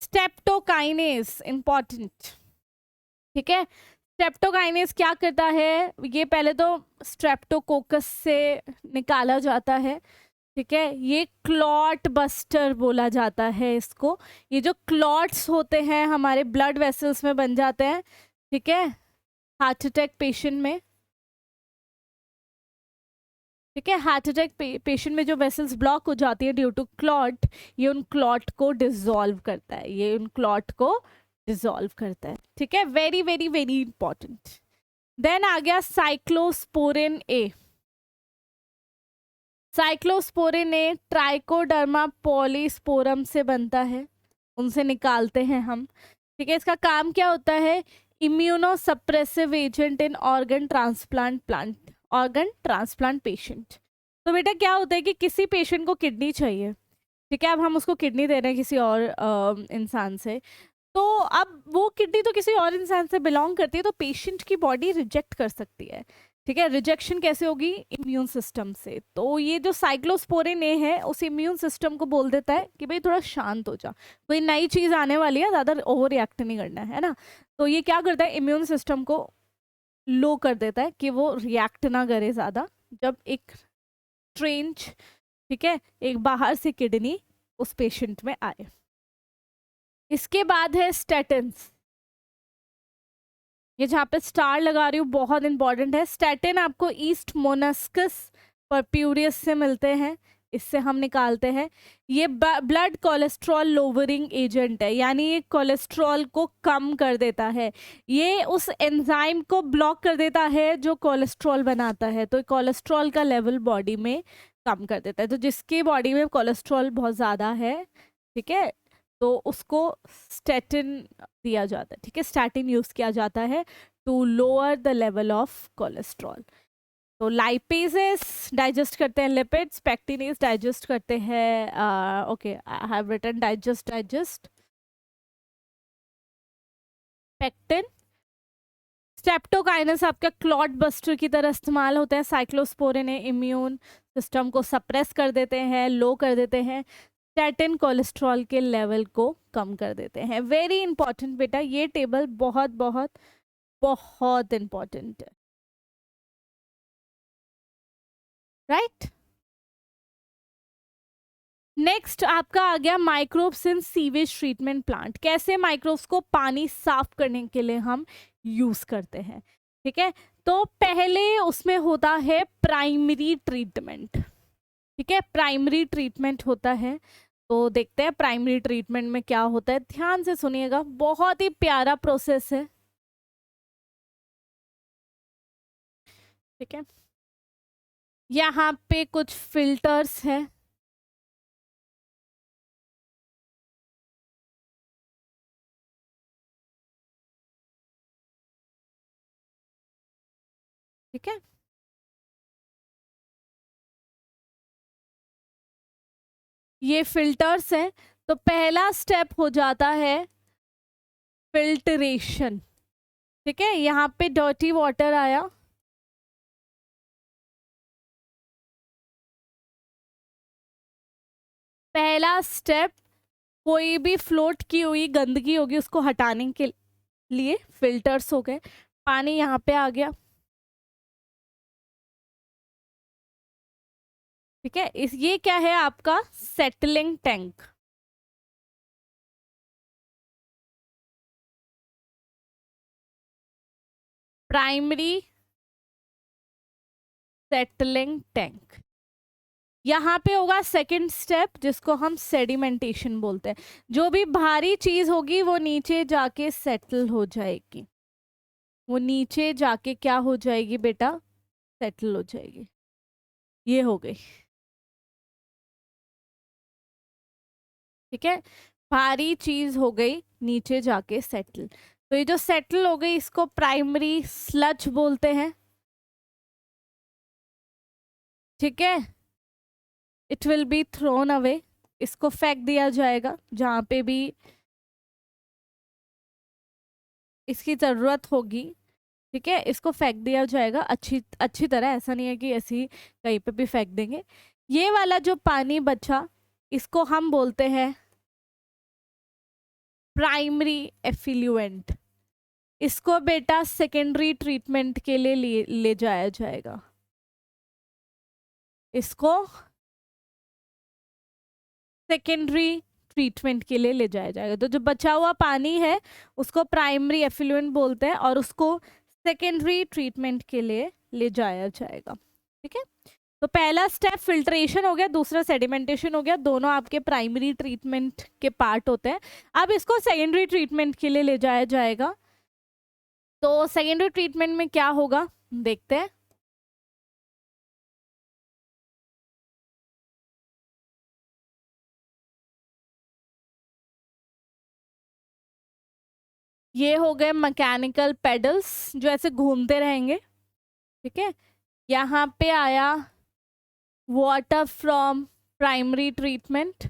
स्टेप्टोकाइनेस इंपॉर्टेंट, ठीक है। स्ट्रेप्टोकाइनेस क्या करता है, ये पहले तो स्ट्रेप्टोकोकस से निकाला जाता है, ठीक है। ये क्लॉट बस्टर बोला जाता है इसको। ये जो क्लॉट्स होते हैं हमारे ब्लड वेसल्स में बन जाते हैं, ठीक है, हार्ट अटैक पेशेंट में, ठीक है। हार्ट अटैक पेशेंट में जो वेसल्स ब्लॉक हो जाती है ड्यू टू क्लॉट, ये उन क्लॉट को डिसॉल्व करता है, ये उन क्लॉट को डिसॉल्व करता है, ठीक है। Very very very important. Then आ गया cyclosporin A. Cyclosporin A Trichoderma polysporum से बनता है, उनसे निकालते हैं हम, ठीक है। इसका काम क्या होता है, immunosuppressive agent in organ transplant patient. तो बेटा क्या होता है कि किसी पेशेंट को किडनी चाहिए, ठीक है, अब हम उसको किडनी दे रहे हैं किसी और इंसान से, तो अब वो किडनी तो किसी और इंसान से बिलोंग करती है, तो पेशेंट की बॉडी रिजेक्ट कर सकती है, ठीक है। रिजेक्शन कैसे होगी, इम्यून सिस्टम से। तो ये जो साइक्लोस्पोरिन ए है उस इम्यून सिस्टम को बोल देता है कि भाई थोड़ा शांत हो जा, कोई नई चीज़ आने वाली है, ज़्यादा ओवर रिएक्ट नहीं करना है ना। तो ये क्या करता है, इम्यून सिस्टम को लो कर देता है कि वो रिएक्ट ना करे ज़्यादा, जब एक स्ट्रेंज, ठीक है, एक बाहर से किडनी उस पेशेंट में आए। इसके बाद है स्टेटिन्स, ये जहाँ पे स्टार लगा रही हूँ बहुत इंपॉर्टेंट है। स्टैटिन आपको ईस्ट मोनस्कस परप्यूरियस से मिलते हैं, इससे हम निकालते हैं। ये ब्लड कोलेस्ट्रॉल लोवरिंग एजेंट है, यानी ये कोलेस्ट्रॉल को कम कर देता है, ये उस एंजाइम को ब्लॉक कर देता है जो कोलेस्ट्रॉल बनाता है, तो कोलेस्ट्रॉल का लेवल बॉडी में कम कर देता है। तो जिसकी बॉडी में कोलेस्ट्रॉल बहुत ज़्यादा है, ठीक है, तो उसको स्टैटिन दिया जाता है, ठीक है। स्टैटिन यूज़ किया जाता है to lower the level of cholesterol. तो लाइपेजेस डाइजेस्ट करते हैं लिपिड्स, पेक्टिनेज डाइजेस्ट करते हैं, okay I have written digest pectin, streptokinase आपका क्लॉट बस्टर की तरह इस्तेमाल होता है। साइक्लोस्पोरिन इम्यून सिस्टम को सप्रेस कर देते हैं, लो कर देते हैं। स्टैटिन कोलेस्ट्रॉल के लेवल को कम कर देते हैं। वेरी इंपॉर्टेंट बेटा, ये टेबल बहुत बहुत बहुत इंपॉर्टेंट है, राइट। नेक्स्ट आपका आ गया microbes in sewage treatment plant. कैसे माइक्रोब्स को पानी साफ करने के लिए हम यूज करते हैं, ठीक है। तो पहले उसमें होता है प्राइमरी ट्रीटमेंट, ठीक है, प्राइमरी ट्रीटमेंट होता है। तो देखते हैं प्राइमरी ट्रीटमेंट में क्या होता है, ध्यान से सुनिएगा, बहुत ही प्यारा प्रोसेस है, ठीक है। यहाँ पे कुछ फिल्टर्स है, ठीक है। ये फिल्टर्स हैं। तो पहला स्टेप हो जाता है फिल्टरेशन, ठीक है। यहाँ पे डर्टी वाटर आया, पहला स्टेप, कोई भी फ्लोट की हुई गंदगी होगी उसको हटाने के लिए फिल्टर्स हो गए। पानी यहाँ पे आ गया, ठीक है। इस ये क्या है आपका settling tank, primary settling tank. यहाँ पे होगा सेकंड स्टेप जिसको हम सेडिमेंटेशन बोलते हैं। जो भी भारी चीज होगी वो नीचे जाके सेटल हो जाएगी, वो नीचे जाके क्या हो जाएगी बेटा, सेटल हो जाएगी। ये हो गई, ठीक है। भारी चीज हो गई नीचे जाके सेटल। तो ये जो सेटल हो गई इसको प्राइमरी स्लज बोलते हैं, ठीक है। It will be thrown away, इसको फेंक दिया जाएगा जहाँ पे भी इसकी ज़रूरत होगी, ठीक है। इसको फेंक दिया जाएगा अच्छी अच्छी तरह, ऐसा नहीं है कि ऐसे ही कहीं पे भी फेंक देंगे। ये वाला जो पानी बचा इसको हम बोलते हैं प्राइमरी एफिल्यूएंट। इसको बेटा सेकेंडरी ट्रीटमेंट के लिए ले जाया जाएगा, इसको सेकेंडरी ट्रीटमेंट के लिए ले जाया जाएगा। तो जो बचा हुआ पानी है उसको प्राइमरी एफिल्यूएंट बोलते हैं और उसको सेकेंडरी ट्रीटमेंट के लिए ले जाया जाएगा, ठीक है। तो पहला स्टेप फिल्ट्रेशन हो गया, दूसरा सेडिमेंटेशन हो गया, दोनों आपके प्राइमरी ट्रीटमेंट के पार्ट होते हैं। अब इसको सेकेंडरी ट्रीटमेंट के लिए ले जाया जाएगा। तो सेकेंडरी ट्रीटमेंट में क्या होगा देखते हैं। ये हो गए मैकेनिकल पेडल्स जो ऐसे घूमते रहेंगे, ठीक है। यहाँ पे आया वाटर फ्रॉम प्राइमरी ट्रीटमेंट,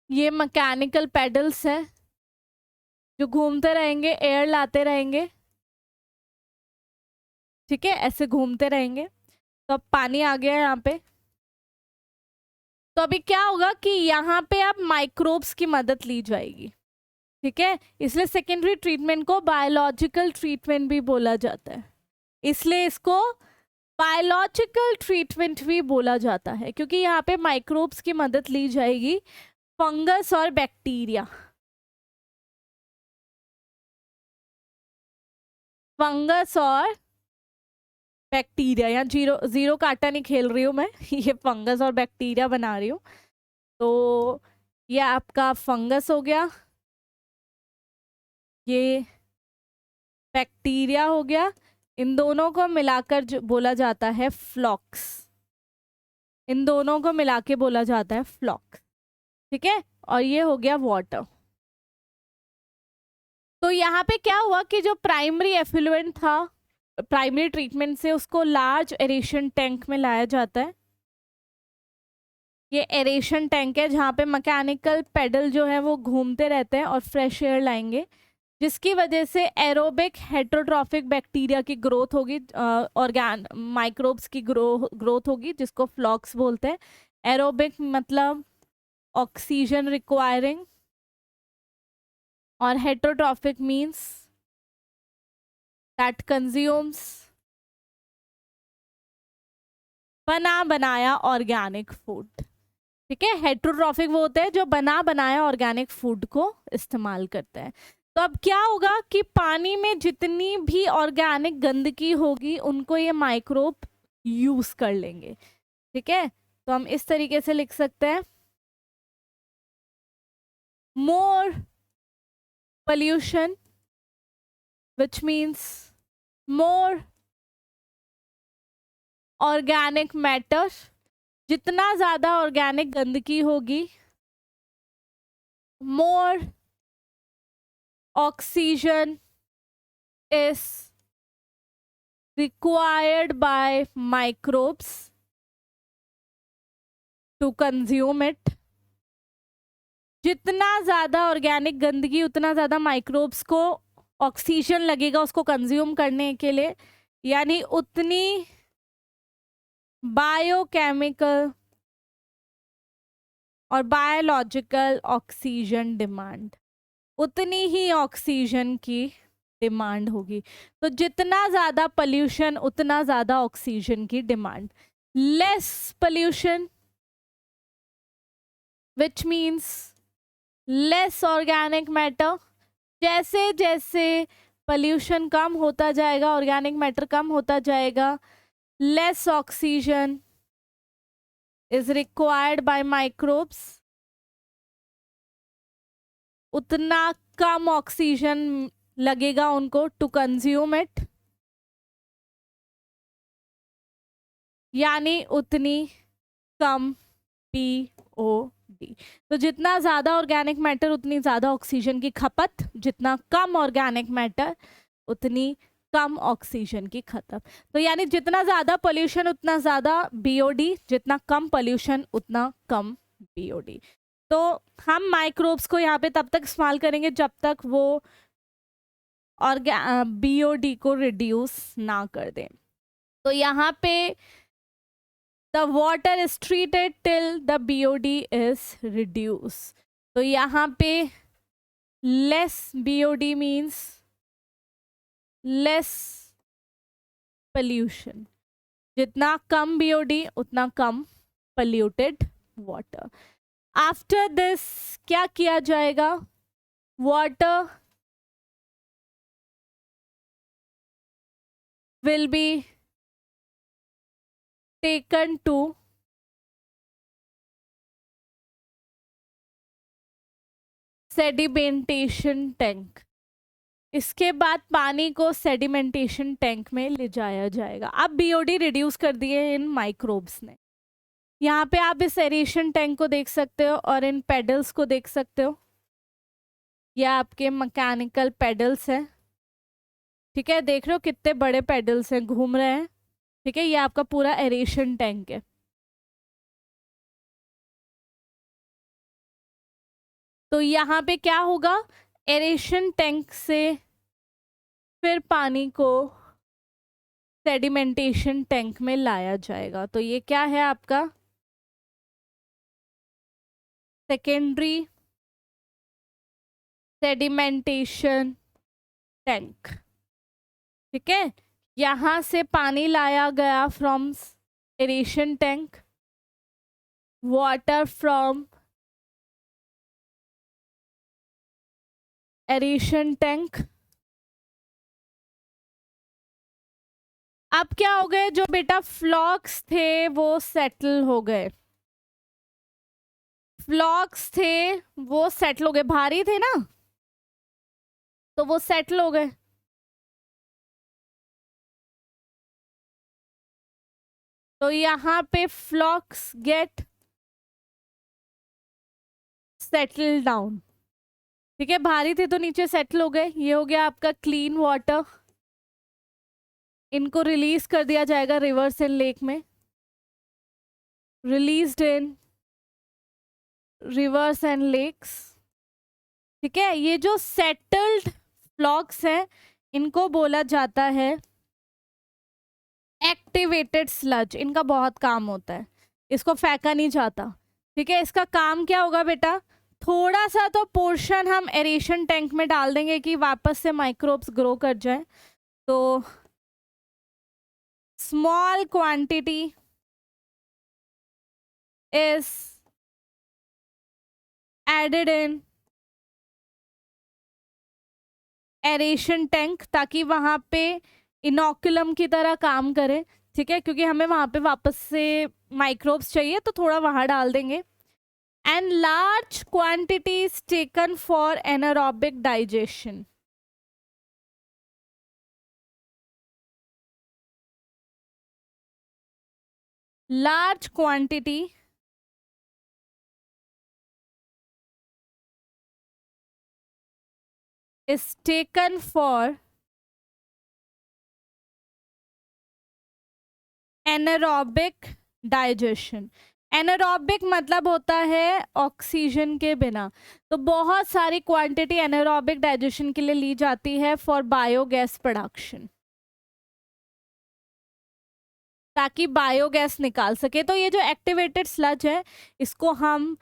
ये मैकेनिकल पेडल्स है जो घूमते रहेंगे, एयर लाते रहेंगे, ठीक है, ऐसे घूमते रहेंगे। तो अब पानी आ गया यहाँ पे। तो अभी क्या होगा कि यहाँ पे अब माइक्रोब्स की मदद ली जाएगी, ठीक है। इसलिए सेकेंडरी ट्रीटमेंट को बायोलॉजिकल ट्रीटमेंट भी बोला जाता है, इसलिए इसको बायोलॉजिकल ट्रीटमेंट भी बोला जाता है क्योंकि यहाँ पे माइक्रोब्स की मदद ली जाएगी, फंगस और बैक्टीरिया। फंगस और बैक्टीरिया, यहाँ जीरो जीरो का आटा नहीं खेल रही हूँ मैं ये फंगस और बैक्टीरिया बना रही हूँ। तो ये आपका फंगस हो गया, ये बैक्टीरिया हो गया, इन दोनों को मिलाकर जो बोला जाता है फ्लॉक्स, इन दोनों को मिला के बोला जाता है फ्लॉक्स, ठीक है। और ये हो गया वाटर। तो यहाँ पे क्या हुआ कि जो प्राइमरी एफिलुएंट था प्राइमरी ट्रीटमेंट से उसको लार्ज एरेशन टैंक में लाया जाता है, ये एरेशन टैंक है जहाँ पे मैकेनिकल पेडल जो है वो घूमते रहते हैं और फ्रेश एयर लाएंगे, जिसकी वजह से एरोबिक हेटरोट्रॉफिक बैक्टीरिया की ग्रोथ होगी, ऑर्गेन माइक्रोब्स की ग्रोथ होगी, जिसको फ्लॉक्स बोलते हैं। एरोबिक मतलब ऑक्सीजन रिक्वायरिंग, और हेटरोट्रॉफिक मीन्स दैट कंज्यूम्स बना बनाया ऑर्गेनिक फूड। ठीक है, हेटरोट्रॉफिक वो होते हैं जो बना बनाया ऑर्गेनिक फूड को इस्तेमाल करते हैं। तो अब क्या होगा कि पानी में जितनी भी ऑर्गेनिक गंदगी होगी उनको ये माइक्रोब यूज कर लेंगे। ठीक है, तो हम इस तरीके से लिख सकते हैं, मोर pollution, which means more organic matter। जितना ज्यादा ऑर्गेनिक गंदगी होगी, more oxygen is required by microbes to consume it। जितना ज्यादा ऑर्गेनिक गंदगी उतना ज्यादा माइक्रोब्स को ऑक्सीजन लगेगा उसको कंज्यूम करने के लिए, यानी उतनी बायोकेमिकल और बायोलॉजिकल ऑक्सीजन डिमांड, उतनी ही ऑक्सीजन की डिमांड होगी। तो जितना ज़्यादा पोल्यूशन उतना ज़्यादा ऑक्सीजन की demand. Less pollution which means less organic matter. जैसे जैसे पोल्यूशन कम होता जाएगा, ऑर्गेनिक मैटर कम होता जाएगा, less oxygen is required by microbes, उतना कम ऑक्सीजन लगेगा उनको टू कंज्यूम इट, यानी उतनी कम POD। तो जितना ज़्यादा ऑर्गेनिक मैटर उतनी ज़्यादा ऑक्सीजन की खपत, जितना कम ऑर्गेनिक मैटर उतनी कम ऑक्सीजन की खपत। तो यानी जितना ज़्यादा पोल्यूशन उतना ज़्यादा BOD, जितना कम पोल्यूशन उतना कम BOD। तो हम माइक्रोब्स को यहाँ पे तब तक इस्तेमाल करेंगे जब तक वो और BOD को रिड्यूस ना कर दें। तो यहाँ पे the water is treated till the BOD is reduce. तो यहाँ पे less BOD means less pollution, जितना कम BOD उतना कम पोल्यूटेड वाटर। आफ्टर दिस क्या किया जाएगा, water will be taken to sedimentation tank। इसके बाद पानी को सेडिमेंटेशन टैंक में ले जाया जाएगा। अब BOD रिड्यूस कर दिए इन माइक्रोब्स ने। यहाँ पे आप इस एरेशन टैंक को देख सकते हो और इन पेडल्स को देख सकते हो, ये आपके मैकेनिकल पेडल्स हैं। ठीक है, देख रहे हो कितने बड़े पेडल्स हैं, घूम रहे हैं। ठीक है, ये आपका पूरा एरेशन टैंक है। तो यहाँ पे क्या होगा, एरेशन टैंक से फिर पानी को सेडिमेंटेशन टैंक में लाया जाएगा। तो ये क्या है आपका सेकेंडरी सेडिमेंटेशन टैंक। ठीक है, यहाँ से पानी लाया गया from aeration tank, water from aeration tank. अब क्या हो गए, जो बेटा फ्लॉक्स थे वो सेटल हो गए, फ्लॉक्स थे वो सेटल हो गए, भारी थे ना तो वो सेटल हो गए। तो यहाँ पे फ्लॉक्स गेट सेटल डाउन। ठीक है, भारी थे तो नीचे सेटल हो गए। ये हो गया आपका क्लीन वाटर, इनको रिलीज कर दिया जाएगा रिवर्स एंड लेक में। Released in rivers and lakes. ठीक है, ये जो सेटल्ड फ्लॉक्स हैं इनको बोला जाता है एक्टिवेटेड स्लज। इनका बहुत काम होता है, इसको फेंका नहीं जाता। ठीक है, इसका काम क्या होगा बेटा, थोड़ा सा तो पोर्शन हम एरेशन टैंक में डाल देंगे कि वापस से माइक्रोब्स ग्रो कर जाए। तो small quantity is added in aeration tank ताकि वहां पे इनोकुलम की तरह काम करे। ठीक है, क्योंकि हमें वहां पे वापस से माइक्रोब्स चाहिए तो थोड़ा वहां डाल देंगे। And large quantity is taken for anaerobic digestion. Large quantity is taken for anaerobic digestion। Anaerobic मतलब होता है ऑक्सीजन के बिना। तो बहुत सारी क्वांटिटी एनारोबिक डाइजेशन के लिए ली जाती है फॉर बायोगैस प्रोडक्शन, ताकि बायोगैस निकाल सके। तो ये जो एक्टिवेटेड स्लज है इसको हम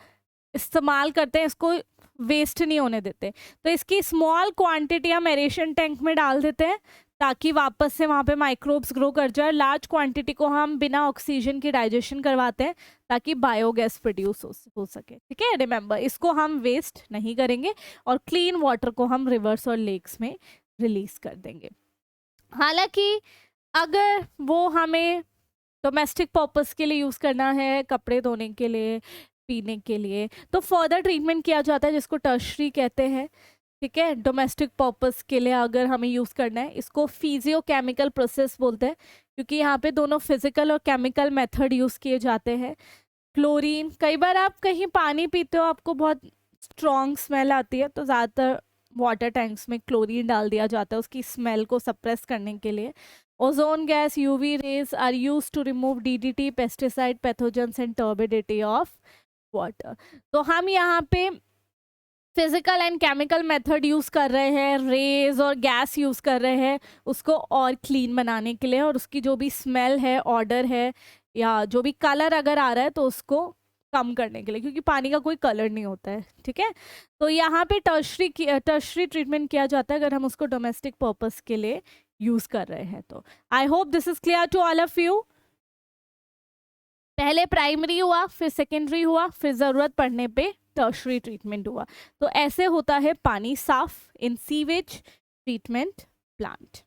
इस्तेमाल करते हैं, इसको वेस्ट नहीं होने देते। तो इसकी स्मॉल क्वांटिटी हम एरेशन टैंक में डाल देते हैं ताकि वापस से वहाँ पे माइक्रोब्स ग्रो कर जाए। लार्ज क्वांटिटी को हम बिना ऑक्सीजन की डाइजेशन करवाते हैं ताकि बायोगैस प्रोड्यूस हो सके। ठीक है, रिमेंबर इसको हम वेस्ट नहीं करेंगे और क्लीन वाटर को हम रिवर्स और लेक्स में रिलीज कर देंगे। हालांकि अगर वो हमें डोमेस्टिक पर्पस के लिए यूज़ करना है, कपड़े धोने के लिए, पीने के लिए, तो फर्दर ट्रीटमेंट किया जाता है जिसको टर्शरी कहते हैं। ठीक है, डोमेस्टिक पर्पस के लिए अगर हमें यूज़ करना है इसको फिजियोकेमिकल प्रोसेस बोलते हैं, क्योंकि यहाँ पे दोनों फिजिकल और केमिकल मेथड यूज़ किए जाते हैं। क्लोरीन, कई बार आप कहीं पानी पीते हो आपको बहुत स्ट्रॉन्ग स्मेल आती है तो ज़्यादातर वाटर टैंक्स में क्लोरीन डाल दिया जाता है उसकी स्मेल को सप्रेस करने के लिए। Ozone gas, UV rays are use to remove DDT, pesticide, pathogens and turbidity of water. तो हम यहाँ पे physical and chemical method use कर रहे हैं, रेज और गैस यूज कर रहे हैं उसको और क्लीन बनाने के लिए, और उसकी जो भी स्मेल है, ऑर्डर है, या जो भी कलर अगर आ रहा है तो उसको कम करने के लिए, क्योंकि पानी का कोई कलर नहीं होता है। ठीक है, तो यहाँ पे टर्शरी ट्रीटमेंट किया जाता है अगर हम उसको डोमेस्टिक पर्पस के लिए यूज कर रहे हैं। तो I hope this is clear to all of you. पहले प्राइमरी हुआ, फिर सेकेंडरी हुआ, फिर ज़रूरत पड़ने पे टर्शरी ट्रीटमेंट हुआ। तो ऐसे होता है पानी साफ इन सीवेज ट्रीटमेंट प्लांट।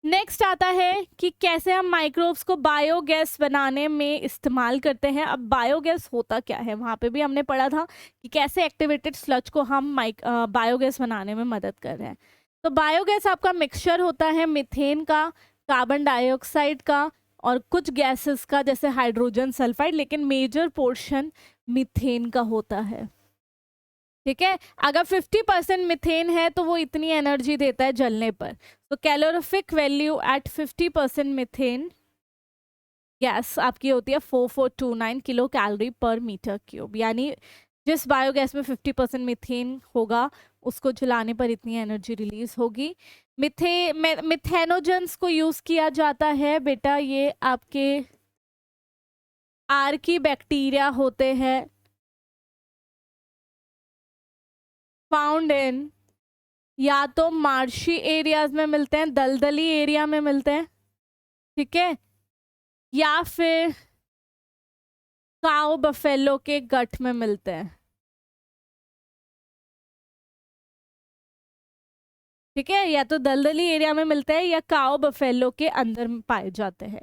नेक्स्ट आता है कि कैसे हम माइक्रोब्स को बायोगैस बनाने में इस्तेमाल करते हैं। अब बायोगैस होता क्या है, वहाँ पे भी हमने पढ़ा था कि कैसे एक्टिवेटेड स्लज को हम बायोगैस बनाने में मदद कर रहे हैं। तो बायोगैस आपका मिक्सचर होता है मीथेन का, कार्बन डाइऑक्साइड का और कुछ गैसेस का जैसे हाइड्रोजन सल्फाइड, लेकिन मेजर पोर्शन मीथेन का होता है। ठीक है, अगर 50% मीथेन है तो वो इतनी एनर्जी देता है जलने पर। तो calorific value at 50% methane gas आपकी होती है 4429 kilo calorie per meter cube. यानी जिस बायोगैस में 50% मीथेन होगा उसको जलाने पर इतनी एनर्जी रिलीज होगी। मिथेनोजेंस को यूज किया जाता है बेटा, ये आपके आर्की बैक्टीरिया होते हैं, फाउंड इन या तो मार्शी एरियाज में मिलते हैं, दलदली एरिया में मिलते हैं। ठीक है, या फिर काउ बफेलो के गट में मिलते हैं। ठीक है, या तो दलदली एरिया में मिलते हैं या काउ बफेलो के अंदर पाए जाते हैं।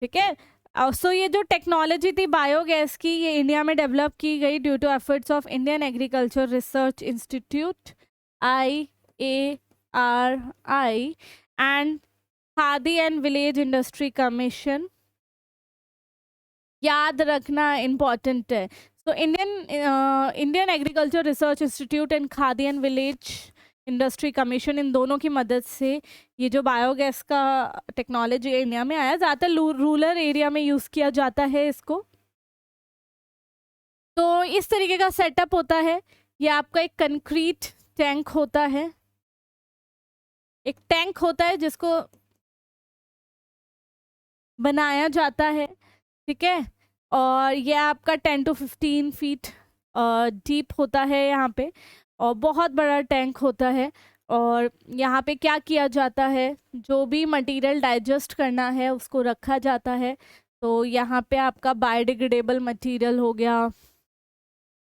ठीक है, सो ये जो टेक्नोलॉजी थी बायोगैस की, ये इंडिया में डेवलप की गई due to efforts of Indian agriculture research institute IARI and Khadi and village industry commission. याद रखना इम्पॉर्टेंट है। तो Indian agriculture research institute and Khadi and village industry commission, इन दोनों की मदद से ये जो बायोगैस का टेक्नोलॉजी इंडिया में आया, ज़्यादातर रूरल एरिया में यूज़ किया जाता है इसको। तो इस तरीके का सेटअप होता है। ये आपका एक कंक्रीट टैंक होता है, एक टैंक होता है जिसको बनाया जाता है, ठीक है। और ये आपका 10 to 15 फीट डीप होता है यहाँ पे, और बहुत बड़ा टैंक होता है। और यहाँ पे क्या किया जाता है, जो भी मटेरियल डाइजेस्ट करना है उसको रखा जाता है। तो यहाँ पे आपका बायोडिग्रेडेबल मटेरियल हो गया,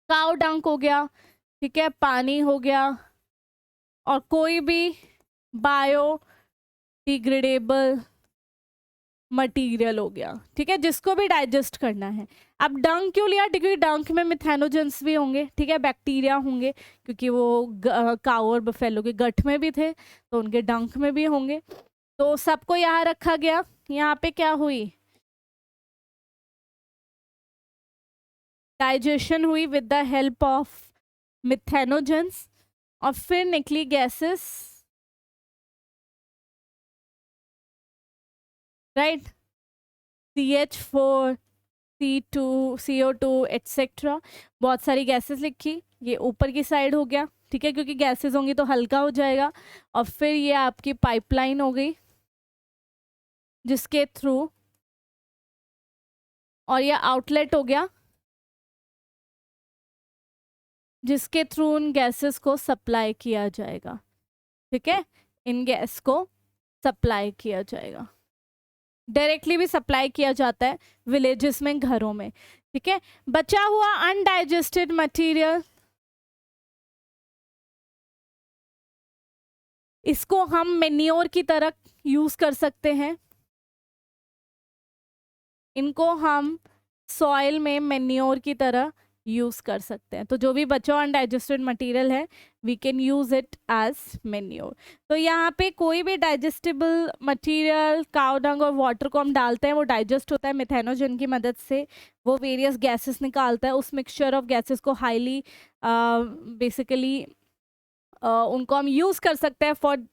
काव डंक हो गया, ठीक है, पानी हो गया, और कोई भी बायोडिग्रेडेबल मटेरियल हो गया, ठीक है, जिसको भी डाइजेस्ट करना है। अब डंक क्यों लिया, क्योंकि डंक में मिथेनोजेंस भी होंगे, ठीक है, बैक्टीरिया होंगे, क्योंकि वो काऊ और बफेलो के गट में भी थे, तो उनके डंक में भी होंगे। तो सबको यहाँ रखा गया। यहाँ पे क्या हुई, डाइजेशन हुई with the help of methanogens, और फिर निकली gases, right, CH4, C2, CO2 etcetera, बहुत सारी गैसेस लिखी। ये ऊपर की साइड हो गया, ठीक है, क्योंकि गैसेस होंगी तो हल्का हो जाएगा। और फिर ये आपकी पाइपलाइन हो गई जिसके थ्रू, और ये आउटलेट हो गया जिसके थ्रू उन गैसेस को सप्लाई किया जाएगा, ठीक है, इन गैस को सप्लाई किया जाएगा। डायरेक्टली भी सप्लाई किया जाता है विलेजेस में, घरों में, ठीक है। बचा हुआ अनडाइजेस्टेड मटेरियल, इसको हम मेन्योर की तरह यूज कर सकते हैं। इनको हम सॉइल में मेन्योर की तरह यूज कर सकते हैं। तो जो भी बचा अनडाइजेस्टेड मटेरियल है, we can use it as manure. तो यहाँ पे कोई भी डाइजेस्टेबल मटेरियल, काउ डंग और वाटर को हम डालते हैं, वो डाइजेस्ट होता है मिथेनोजन की मदद से। वो वेरियस गैसेस निकालता है। उस मिक्सचर ऑफ गैसेस को हाईली बेसिकली उनको हम यूज़ कर सकते हैं for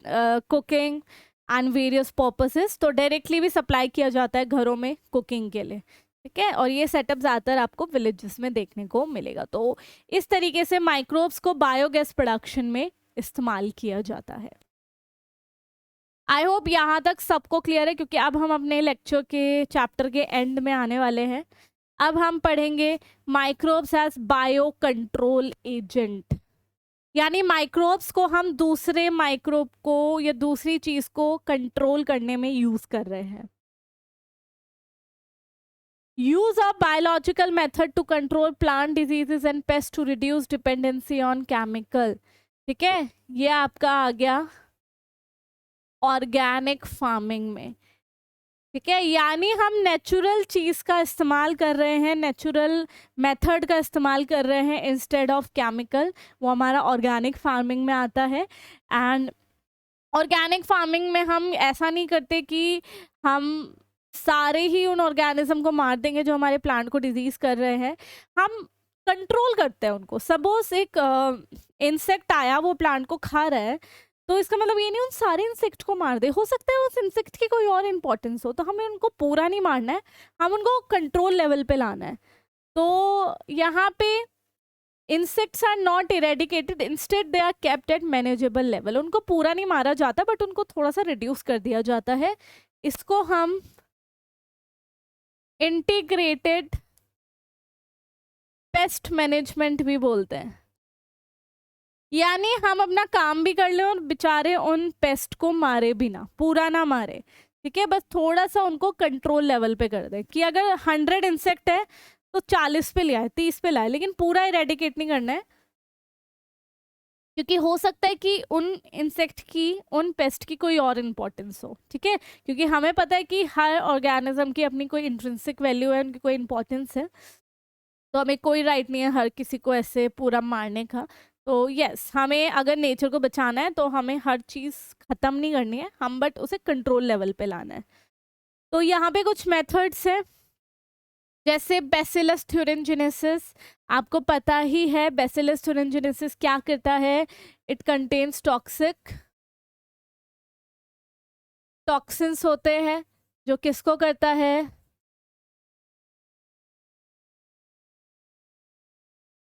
cooking and various purposes. तो डायरेक्टली भी सप्लाई किया जाता है घरों में कुकिंग के लिए, ठीक है। और ये सेटअप ज़्यादातर आपको विलेजेस में देखने को मिलेगा। तो इस तरीके से माइक्रोब्स को बायोगैस प्रोडक्शन में इस्तेमाल किया जाता है। आई होप यहाँ तक सबको क्लियर है, क्योंकि अब हम अपने लेक्चर के चैप्टर के एंड में आने वाले हैं। अब हम पढ़ेंगे microbes as bio control agent, यानी माइक्रोब्स को हम दूसरे माइक्रोब को या दूसरी चीज को कंट्रोल करने में यूज कर रहे हैं। Use of biological method to control plant diseases and pest to reduce dependency on chemical, ठीक है। ये आपका आ गया ऑर्गेनिक फार्मिंग में, ठीक है। यानी हम नेचुरल चीज का इस्तेमाल कर रहे हैं, नेचुरल मेथड का इस्तेमाल कर रहे हैं इंस्टेड ऑफ केमिकल। वो हमारा ऑर्गेनिक फार्मिंग में आता है। एंड ऑर्गेनिक फार्मिंग में हम ऐसा नहीं करते कि हम सारे ही उन ऑर्गेनिज्म को मार देंगे जो हमारे प्लांट को डिजीज कर रहे हैं। हम कंट्रोल करते हैं उनको। सपोज एक इंसेक्ट आया, वो प्लांट को खा रहा है, तो इसका मतलब ये नहीं उन सारे इंसेक्ट को मार दे। हो सकता है उस इंसेक्ट की कोई और इंपॉर्टेंस हो, तो हमें उनको पूरा नहीं मारना है, हम उनको कंट्रोल लेवल पे लाना है। तो यहाँ पे insects are not eradicated, instead they are kept at manageable level. उनको पूरा नहीं मारा जाता, बट उनको थोड़ा सा रिड्यूस कर दिया जाता है। इसको हम इंटीग्रेटेड पेस्ट मैनेजमेंट भी बोलते हैं। यानी हम अपना काम भी कर लें और बेचारे उन पेस्ट को मारे भी ना, पूरा ना मारे, ठीक है, बस थोड़ा सा उनको कंट्रोल लेवल पे कर दें कि अगर 100 इंसेक्ट है तो 40 पे ले आए, 30 पे लाए, लेकिन पूरा इरेडिकेट नहीं करना है। क्योंकि हो सकता है कि उन इंसेक्ट की, उन पेस्ट की कोई और इम्पोर्टेंस हो, ठीक है। क्योंकि हमें पता है कि हर ऑर्गेनिज्म की अपनी कोई इंट्रिंसिक वैल्यू है, उनकी कोई इम्पोर्टेंस है। तो हमें कोई राइट नहीं है हर किसी को ऐसे पूरा मारने का। तो यस, हमें अगर नेचर को बचाना है तो हमें हर चीज़ ख़त्म नहीं करनी है, हम बट उसे कंट्रोल लेवल पे लाना है। तो यहाँ पे कुछ मेथड्स हैं, जैसे बैसिलस थ्यूरिनजेनेसिस। आपको पता ही है बैसिलस थ्यूरिनजेनेसिस क्या करता है। इट कंटेन्स टॉक्सिन्स होते हैं, जो किसको करता है,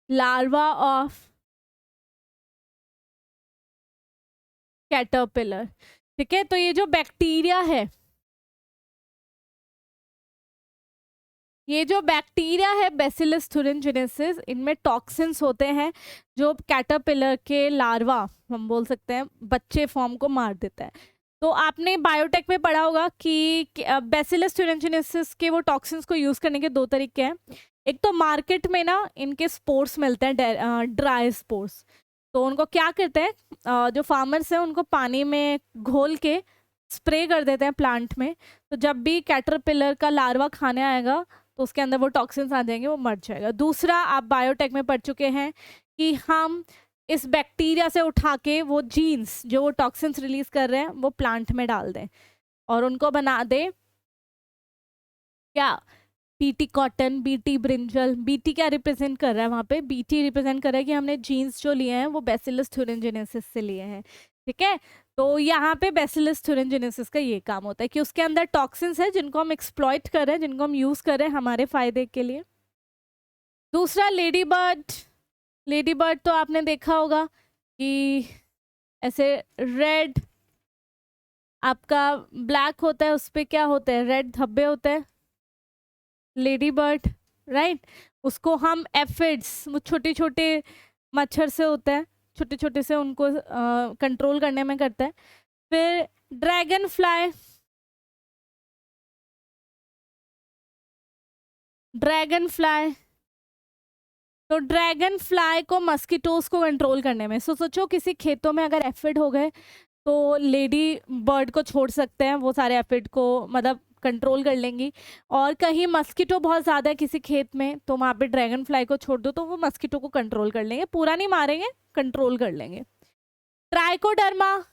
लार्वा ऑफ कैटरपिलर। ठीक है, तो ये जो बैक्टीरिया है, ये जो बैक्टीरिया है बैसिलस thuringiensis, इनमें टॉक्सिन्स होते हैं जो कैटरपिलर के लार्वा, हम बोल सकते हैं बच्चे फॉर्म को मार देता है। तो आपने बायोटेक में पढ़ा होगा कि बैसिलस thuringiensis के वो टॉक्सिन्स को यूज करने के दो तरीके हैं। एक तो मार्केट में ना इनके स्पोर्स मिलते हैं, ड्राई स्पोर्स। तो उनको क्या करते हैं, जो फार्मर्स हैं उनको पानी में घोल के स्प्रे कर देते हैं प्लांट में। तो जब भी कैटरपिलर का लार्वा खाने आएगा तो उसके अंदर वो टॉक्सिन्स आ जाएंगे, वो मर जाएगा। दूसरा, आप बायोटेक में पढ़ चुके हैं कि हम इस बैक्टीरिया से उठा के वो जीन्स जो वो टॉक्सिन्स रिलीज कर रहे हैं वो प्लांट में डाल दें और उनको बना दे क्या, BT cotton, BT brinjal. BT क्या रिप्रेजेंट कर रहा है वहाँ पे, बीटी रिप्रेजेंट कर रहा है कि हमने जीन्स जो लिए हैं वो बैसिलस thuringiensis से लिए हैं। ठीक है, तो यहाँ पे बैसिलस thuringiensis का ये काम होता है कि उसके अंदर टॉक्सिन्स है जिनको हम एक्सप्लॉइट कर रहे हैं, जिनको हम यूज कर रहे हैं हमारे फायदे के लिए। दूसरा, लेडी बर्ड। लेडी बर्ड तो आपने देखा होगा कि ऐसे रेड आपका ब्लैक होता है, उस पर क्या होता है, रेड धब्बे होते हैं, लेडी बर्ड, राइट। उसको हम एफिड्स, वो छोटे छोटे मच्छर से होते हैं, छोटे छोटे से, उनको कंट्रोल करने में करता है। फिर ड्रैगन फ्लाई। ड्रैगन फ्लाई, तो ड्रैगन फ्लाई को मस्कीटोज को कंट्रोल करने में। सोचो किसी खेतों में अगर एफिड हो गए तो लेडी बर्ड को छोड़ सकते हैं, वो सारे एफिड को मतलब कंट्रोल कर लेंगी। और कहीं मस्कीटो बहुत ज़्यादा है किसी खेत में, तो वहाँ पे ड्रैगन फ्लाई को छोड़ दो तो वो मस्कीटो को कंट्रोल कर लेंगे, पूरा नहीं मारेंगे, कंट्रोल कर लेंगे। ट्राइकोडर्मा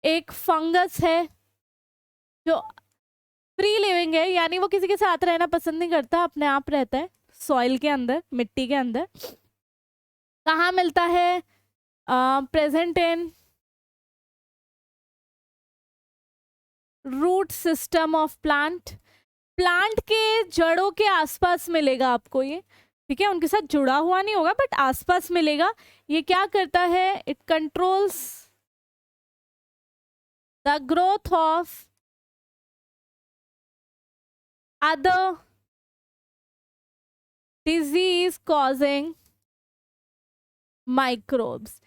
एक फंगस है जो फ्री लिविंग है, यानी वो किसी के साथ रहना पसंद नहीं करता, अपने आप रहता है सॉइल के अंदर, मिट्टी के अंदर। कहाँ मिलता है, present in root system of plant. Plant के जड़ों के आसपास मिलेगा आपको ये। ठीक है, उनके साथ जुड़ा हुआ नहीं होगा बट आसपास मिलेगा। ये क्या करता है, it controls the growth of other disease causing microbes.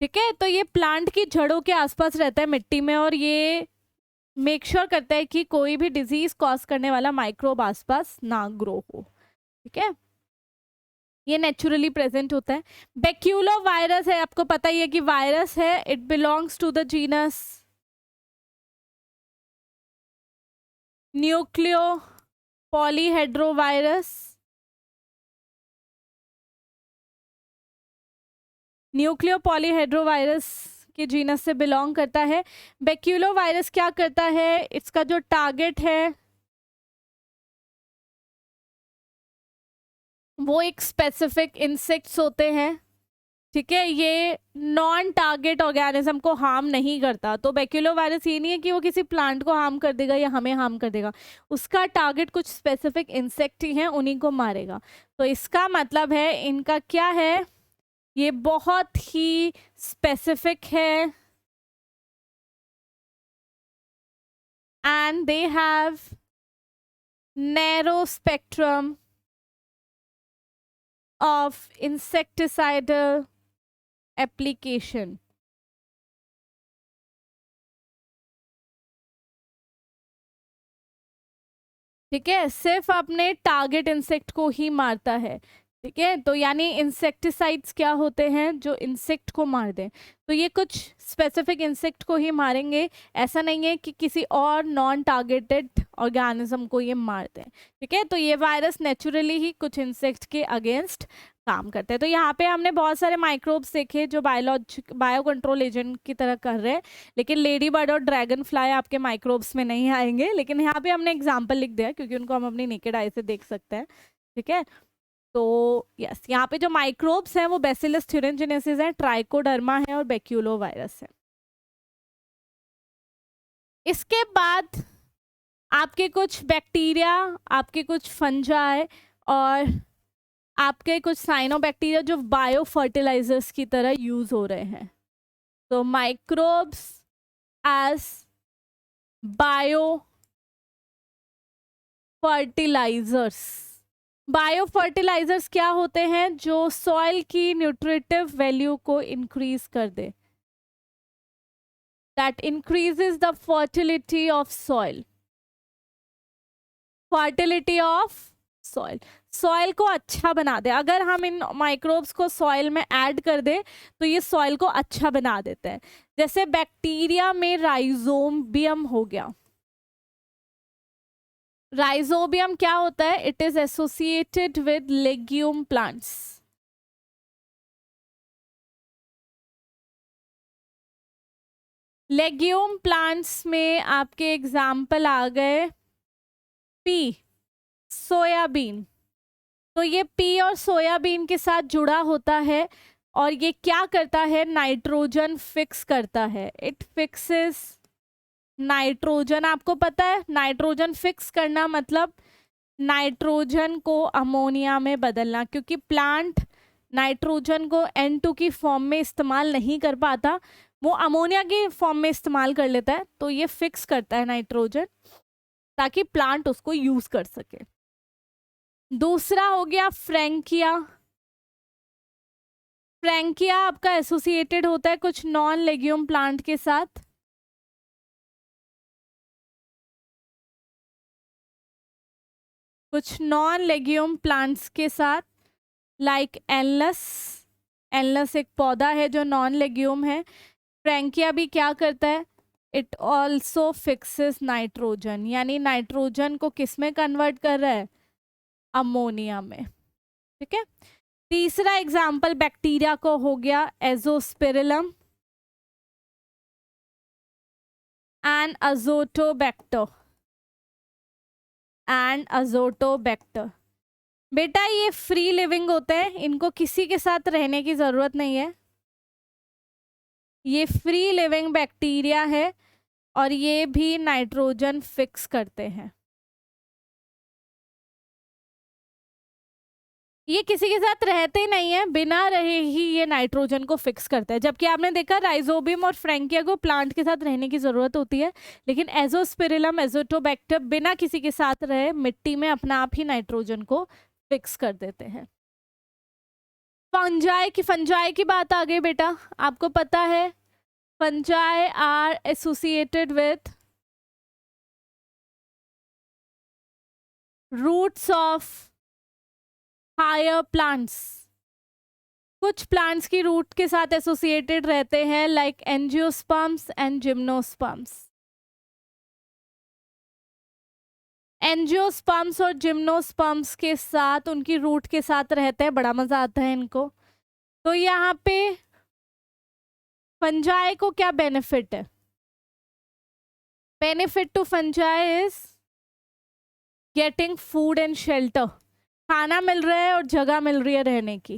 ठीक है, तो ये प्लांट की जड़ों के आसपास रहता है मिट्टी में, और ये मेक श्योर करता है कि कोई भी डिजीज कॉज करने वाला माइक्रोब आसपास ना ग्रो हो। ठीक है, ये नेचुरली प्रेजेंट होता है। बैक्यूलो वायरस है, आपको पता ही है कि वायरस है, it belongs to the genus nucleo polyhedrovirus. Nucleo polyhedrovirus के जीनस से बिलोंग करता है। बैक्यूलो वायरस क्या करता है, इसका जो टारगेट है वो एक स्पेसिफिक इंसेक्ट्स होते हैं। ठीक है, ये नॉन टारगेट ऑर्गेनिज्म को हार्म नहीं करता। तो बैक्यूलो वायरस ये नहीं है कि वो किसी प्लांट को हार्म कर देगा या हमें हार्म कर देगा, उसका टारगेट कुछ स्पेसिफिक इंसेक्ट ही हैं, उन्हीं को मारेगा। तो इसका मतलब है इनका क्या है, ये बहुत ही स्पेसिफिक है and they have narrow spectrum of insecticidal application. ठीक है, सिर्फ अपने टारगेट इंसेक्ट को ही मारता है। ठीक है, तो यानी इंसेक्टिसाइड्स क्या होते हैं, जो इंसेक्ट को मार दें। तो ये कुछ स्पेसिफिक इंसेक्ट को ही मारेंगे, ऐसा नहीं है कि किसी और नॉन टारगेटेड ऑर्गेनिज्म को ये मार दें। ठीक है, तो ये वायरस नेचुरली ही कुछ इंसेक्ट के अगेंस्ट काम करते हैं। तो यहाँ पे हमने बहुत सारे माइक्रोब्स देखे जो बायो कंट्रोल एजेंट की तरह कर रहे हैं, लेकिन लेडी बर्ड और ड्रैगन फ्लाई आपके माइक्रोब्स में नहीं आएंगे। लेकिन यहाँ पे हमने एग्जाम्पल लिख दिया क्योंकि उनको हम अपनी नेकेड आई से देख सकते हैं। ठीक है, तो यस, यहाँ पे जो माइक्रोब्स हैं वो बैसिलस thuringiensis है, ट्राइकोडर्मा है और बैक्यूलो वायरस है। इसके बाद आपके कुछ बैक्टीरिया, आपके कुछ फंजाई और आपके कुछ साइनोबैक्टीरिया जो बायो फर्टिलाइजर्स की तरह यूज हो रहे हैं। तो microbes as bio fertilizers. Bio fertilizers क्या होते हैं? जो सॉइल की न्यूट्रिटिव वैल्यू को इंक्रीज कर दे, that increases the fertility of soil. Fertility of soil, soil को अच्छा बना दे। अगर हम इन माइक्रोब्स को सॉइल में ऐड कर दे तो ये सॉइल को अच्छा बना देते हैं। जैसे बैक्टीरिया में राइजोबियम हो गया। राइजोबियम क्या होता है? It is associated with legume plants. Legume plants में आपके एग्जाम्पल आ गए पी, सोयाबीन। तो ये पी और सोयाबीन के साथ जुड़ा होता है और ये क्या करता है? नाइट्रोजन फिक्स करता है। It fixes nitrogen. आपको पता है नाइट्रोजन फिक्स करना मतलब नाइट्रोजन को अमोनिया में बदलना, क्योंकि प्लांट नाइट्रोजन को N2 की फॉर्म में इस्तेमाल नहीं कर पाता, वो अमोनिया की फॉर्म में इस्तेमाल कर लेता है। तो ये फिक्स करता है नाइट्रोजन ताकि प्लांट उसको यूज कर सके। दूसरा हो गया फ्रैंकिया। फ्रैंकिया आपका एसोसिएटेड होता है कुछ नॉन लेग्यूम प्लांट के साथ। कुछ नॉन लेग्यूम प्लांट्स के साथ, लाइक एनलस। एनलस एक पौधा है जो नॉन लेग्यूम है। फ्रैंकिया भी क्या करता है? इट ऑल्सो फिक्सेस नाइट्रोजन, यानी नाइट्रोजन को किस में कन्वर्ट कर रहा है? अमोनिया में। ठीक है। तीसरा एग्जाम्पल बैक्टीरिया को हो गया Azospirillum and Azotobacter. And Azotobacter बेटा ये फ्री लिविंग होते हैं, इनको किसी के साथ रहने की जरूरत नहीं है। ये फ्री लिविंग बैक्टीरिया है और ये भी नाइट्रोजन फिक्स करते हैं। ये किसी के साथ रहते नहीं है, बिना रहे ही ये नाइट्रोजन को फिक्स करता है। जबकि आपने देखा राइजोबियम और फ्रैंकिया को प्लांट के साथ रहने की जरूरत होती है, लेकिन एजोस्पिरिलम एजोटोबैक्टर बिना किसी के साथ रहे मिट्टी में अपना आप ही नाइट्रोजन को फिक्स कर देते हैं। फंजाई की बात आ गई बेटा। आपको पता है fungi are associated with roots of higher plants. कुछ प्लांट्स की रूट के साथ एसोसिएटेड रहते हैं, like angiosperms and gymnosperms. Angiosperms और जिम्नोस्पर्म्स के साथ, उनकी रूट के साथ रहते हैं, बड़ा मजा आता है इनको। तो यहाँ पे फंजाई को क्या बेनिफिट है? Benefit to fungi is getting food and shelter. खाना मिल रहा है और जगह मिल रही है रहने की।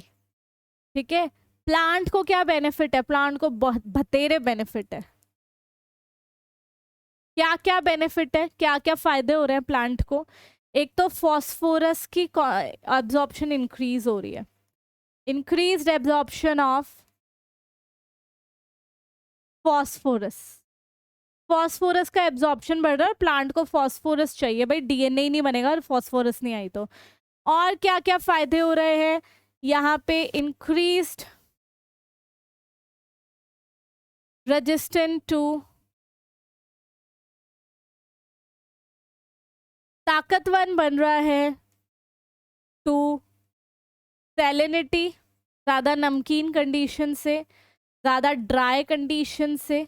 ठीक है। प्लांट को क्या बेनिफिट है? प्लांट को बहुत बतेरे बेनिफिट है। क्या क्या बेनिफिट है, क्या क्या फायदे हो रहे हैं प्लांट को? एक तो फॉस्फोरस की एब्जॉर्प्शन इंक्रीज हो रही है। Increased absorption of phosphorus. Phosphorus का एब्जॉर्प्शन बढ़ रहा है। प्लांट को फॉस्फोरस चाहिए भाई, डीएनए ही नहीं बनेगा और फॉस्फोरस नहीं आई तो। और क्या क्या फायदे हो रहे हैं यहाँ पे? इंक्रीज्ड रेजिस्टेंट टू, ताकतवर बन रहा है टू सैलिनिटी, ज़्यादा नमकीन कंडीशन से, ज़्यादा ड्राई कंडीशन से,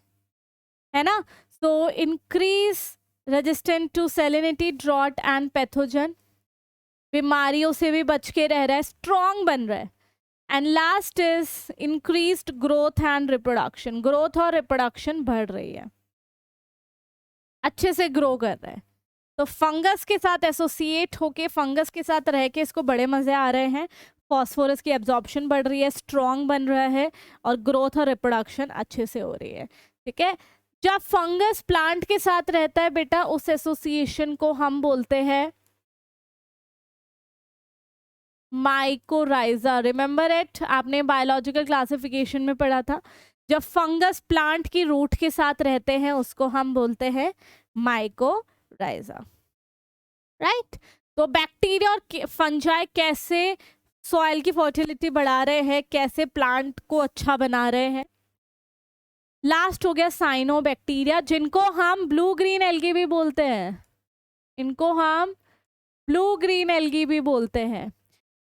है ना। So increase resistant to salinity, drought and pathogen. बीमारियों से भी बच के रह रहा है, स्ट्रॉन्ग बन रहा है। And last is increased growth and reproduction. Growth और रिप्रोडक्शन बढ़ रही है, अच्छे से ग्रो कर रहा है। तो फंगस के साथ एसोसिएट होके, फंगस के साथ रह के इसको बड़े मजे आ रहे हैं। फॉस्फोरस की एब्जॉर्प्शन बढ़ रही है, स्ट्रॉन्ग बन रहा है और ग्रोथ और रिप्रोडक्शन अच्छे से हो रही है। ठीक है। जब फंगस प्लांट के साथ रहता है बेटा, उस एसोसिएशन को हम बोलते हैं माइकोराइजा, रिमेम्बर इट, आपने बायोलॉजिकल क्लासिफिकेशन में पढ़ा था। जब फंगस प्लांट की रूट के साथ रहते हैं उसको हम बोलते हैं माइकोराइजा, राइट। तो बैक्टीरिया और फंजाई कैसे सॉइल की फर्टिलिटी बढ़ा रहे हैं, कैसे प्लांट को अच्छा बना रहे हैं। लास्ट हो गया साइनोबैक्टीरिया, जिनको हम ब्लू ग्रीन एल्गी भी बोलते हैं, इनको हम ब्लू ग्रीन एल्गी भी बोलते हैं,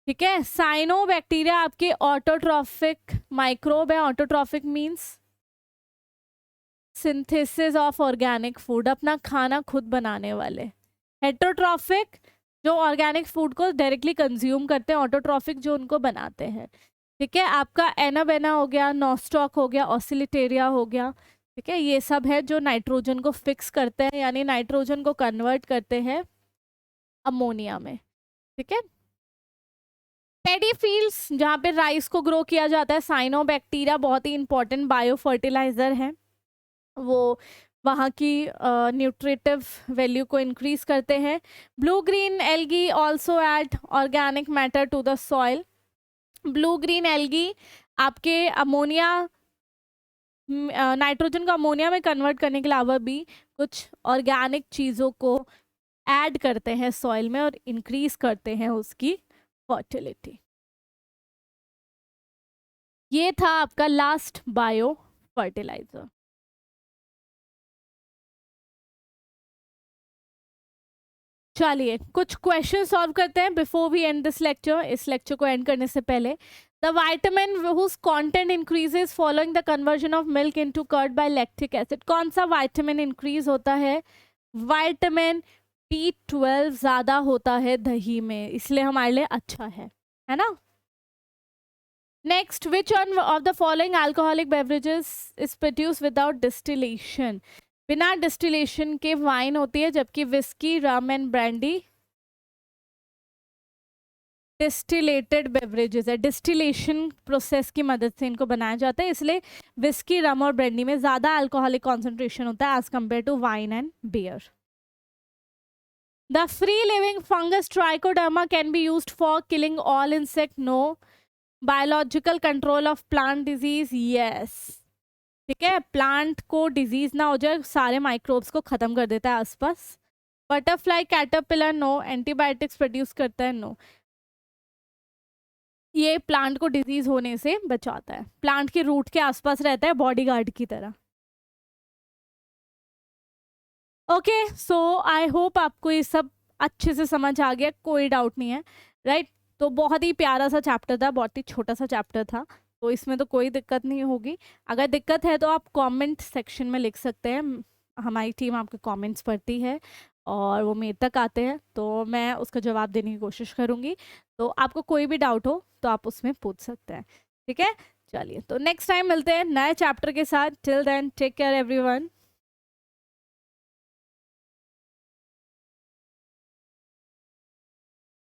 ठीक है। साइनोबैक्टीरिया आपके ऑटोट्रॉफिक माइक्रोब है। Autotrophic means synthesis of organic food, अपना खाना खुद बनाने वाले। हेटरोट्रॉफिक जो ऑर्गेनिक फूड को डायरेक्टली कंज्यूम करते हैं, ऑटोट्रॉफिक जो उनको बनाते हैं, ठीक है। आपका एनाबेना हो गया, नॉस्टॉक हो गया, ऑसिलिटेरिया हो गया, ठीक है। ये सब है जो नाइट्रोजन को फिक्स करते हैं, यानी नाइट्रोजन को कन्वर्ट करते हैं अमोनिया में, ठीक है। पेडी फील्ड्स जहाँ पे राइस को ग्रो किया जाता है, साइनोबैक्टीरिया बहुत ही इंपॉर्टेंट बायो फर्टिलाइजर है। वो वहाँ की न्यूट्रिटिव वैल्यू को इंक्रीज करते हैं। Blue green algae also add organic matter to the soil. Blue green algae आपके अमोनिया नाइट्रोजन को अमोनिया में कन्वर्ट करने के अलावा भी कुछ ऑर्गेनिक चीज़ों को ऐड करते हैं सॉइल में और इंक्रीज करते हैं उसकी फर्टिलिटी। ये था आपका लास्ट बायो फर्टिलाइजर। चलिए कुछ क्वेश्चन सॉल्व करते हैं before we end this lecture. इस लेक्चर को एंड करने से पहले, the vitamin whose content increases following the conversion of milk into curd by lactic acid. कौन सा वाइटामिन इंक्रीज होता है? वाइटामिन B12 ज्यादा होता है दही में, इसलिए हमारे लिए अच्छा है ना। Next, which one of the following alcoholic beverages is produce without distillation? बिना डिस्टिलेशन के वाइन होती है, जबकि whisky, rum and brandy distilled beverages है। डिस्टिलेशन प्रोसेस की मदद से इनको बनाया जाता है, इसलिए विस्की, रम और ब्रांडी में ज्यादा अल्कोहलिक कॉन्सेंट्रेशन होता है as compare to wine and beer. The free living fungus Trichoderma can be used for killing all insect. No. Biological control of plant disease. Yes. ठीक है, प्लांट को डिजीज ना हो जाए, सारे माइक्रोब्स को खत्म कर देता है आसपास। Butterfly caterpillar, no. Antibiotics produce करता है, नो। ये प्लांट को डिजीज होने से बचाता है, प्लांट के रूट के आसपास रहता है बॉडीगार्ड की तरह। ओके, सो आई होप आपको ये सब अच्छे से समझ आ गया, कोई डाउट नहीं है, राइट। तो बहुत ही प्यारा सा चैप्टर था, बहुत ही छोटा सा चैप्टर था, तो इसमें तो कोई दिक्कत नहीं होगी। अगर दिक्कत है तो आप कमेंट सेक्शन में लिख सकते हैं, हमारी टीम आपके कमेंट्स पढ़ती है और वो मेरे तक आते हैं, तो मैं उसका जवाब देने की कोशिश करूँगी। तो आपको कोई भी डाउट हो तो आप उसमें पूछ सकते हैं, ठीक है। चलिए, तो नेक्स्ट टाइम मिलते हैं नए चैप्टर के साथ। Till then take care everyone.